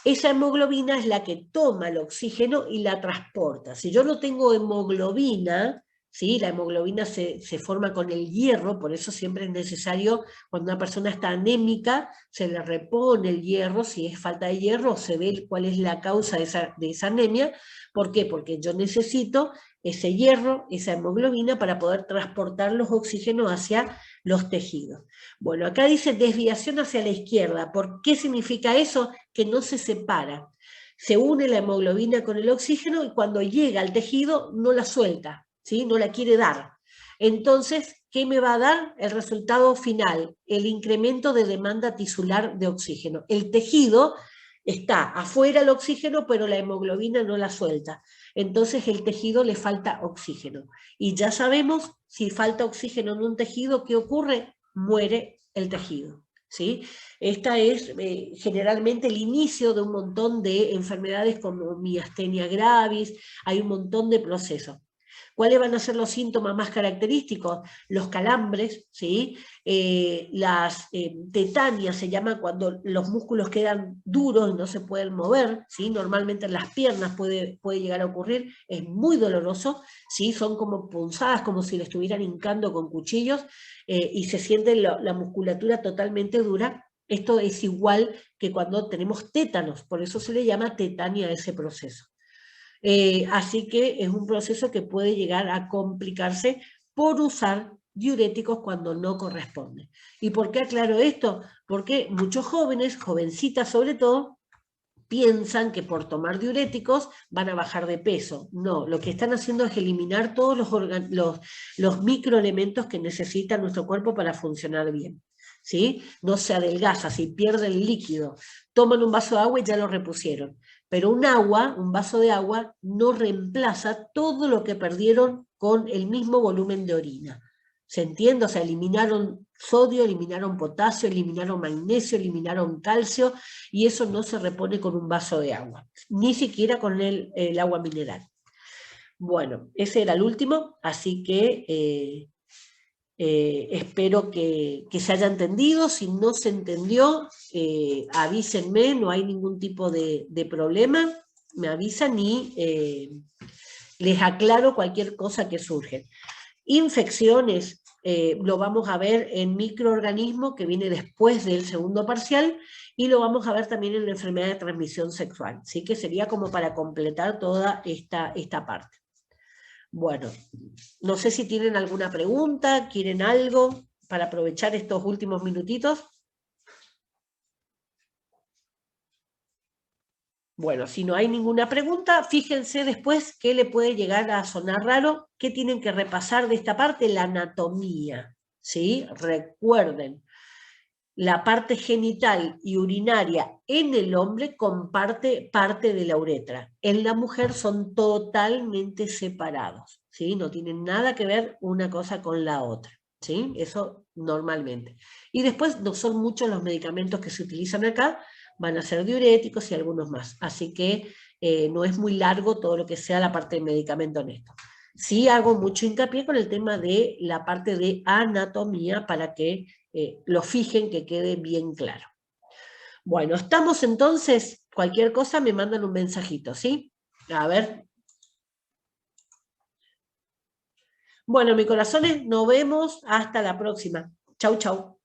S1: Esa hemoglobina es la que toma el oxígeno y la transporta. Si yo no tengo hemoglobina, ¿sí? La hemoglobina se forma con el hierro, por eso siempre es necesario, cuando una persona está anémica, se le repone el hierro, si es falta de hierro, se ve cuál es la causa de esa anemia. ¿Por qué? Porque yo necesito ese hierro, esa hemoglobina, para poder transportar los oxígenos hacia los tejidos. Bueno, acá dice desviación hacia la izquierda. ¿Por qué significa eso? Que no se separa. Se une la hemoglobina con el oxígeno y cuando llega al tejido no la suelta, ¿sí? No la quiere dar. Entonces, ¿qué me va a dar? El resultado final, el incremento de demanda tisular de oxígeno. El tejido está afuera el oxígeno, pero la hemoglobina no la suelta. Entonces el tejido le falta oxígeno. Y ya sabemos, si falta oxígeno en un tejido, ¿qué ocurre? Muere el tejido, ¿sí? Esta es generalmente el inicio de un montón de enfermedades como miastenia gravis, hay un montón de procesos. ¿Cuáles van a ser los síntomas más característicos? Los calambres, ¿sí? Las tetanias se llama cuando los músculos quedan duros y no se pueden mover, ¿sí? Normalmente en las piernas puede llegar a ocurrir, es muy doloroso, ¿sí? Son como punzadas, como si le estuvieran hincando con cuchillos y se siente la musculatura totalmente dura. Esto es igual que cuando tenemos tétanos, por eso se le llama tetania a ese proceso. Así que es un proceso que puede llegar a complicarse por usar diuréticos cuando no corresponde. ¿Y por qué aclaro esto? Porque muchos jóvenes, jovencitas sobre todo, piensan que por tomar diuréticos van a bajar de peso. No, lo que están haciendo es eliminar todos los microelementos que necesita nuestro cuerpo para funcionar bien. ¿Sí? No se adelgaza, si pierde el líquido, toman un vaso de agua y ya lo repusieron. Pero un vaso de agua, no reemplaza todo lo que perdieron con el mismo volumen de orina. ¿Se entiende? O sea, eliminaron sodio, eliminaron potasio, eliminaron magnesio, eliminaron calcio, y eso no se repone con un vaso de agua, ni siquiera con el agua mineral. Bueno, ese era el último, así que espero que se haya entendido. Si no se entendió, avísenme, no hay ningún tipo de problema, me avisan y les aclaro cualquier cosa que surge. Infecciones, lo vamos a ver en microorganismos que viene después del segundo parcial, y lo vamos a ver también en la enfermedad de transmisión sexual, ¿sí? Que sería como para completar toda esta parte. Bueno, no sé si tienen alguna pregunta, quieren algo para aprovechar estos últimos minutitos. Bueno, si no hay ninguna pregunta, fíjense después qué le puede llegar a sonar raro, qué tienen que repasar de esta parte, la anatomía, ¿sí? Recuerden, la parte genital y urinaria en el hombre comparte parte de la uretra. En la mujer son totalmente separados, ¿sí? No tienen nada que ver una cosa con la otra. ¿sí? Eso normalmente. Y después no son muchos los medicamentos que se utilizan acá, van a ser diuréticos y algunos más. Así que no es muy largo todo lo que sea la parte de medicamento en esto. Sí hago mucho hincapié con el tema de la parte de anatomía para que lo fijen, que quede bien claro. Bueno, estamos entonces, cualquier cosa me mandan un mensajito, ¿sí? A ver. Bueno, mis corazones, nos vemos hasta la próxima. Chau, chau.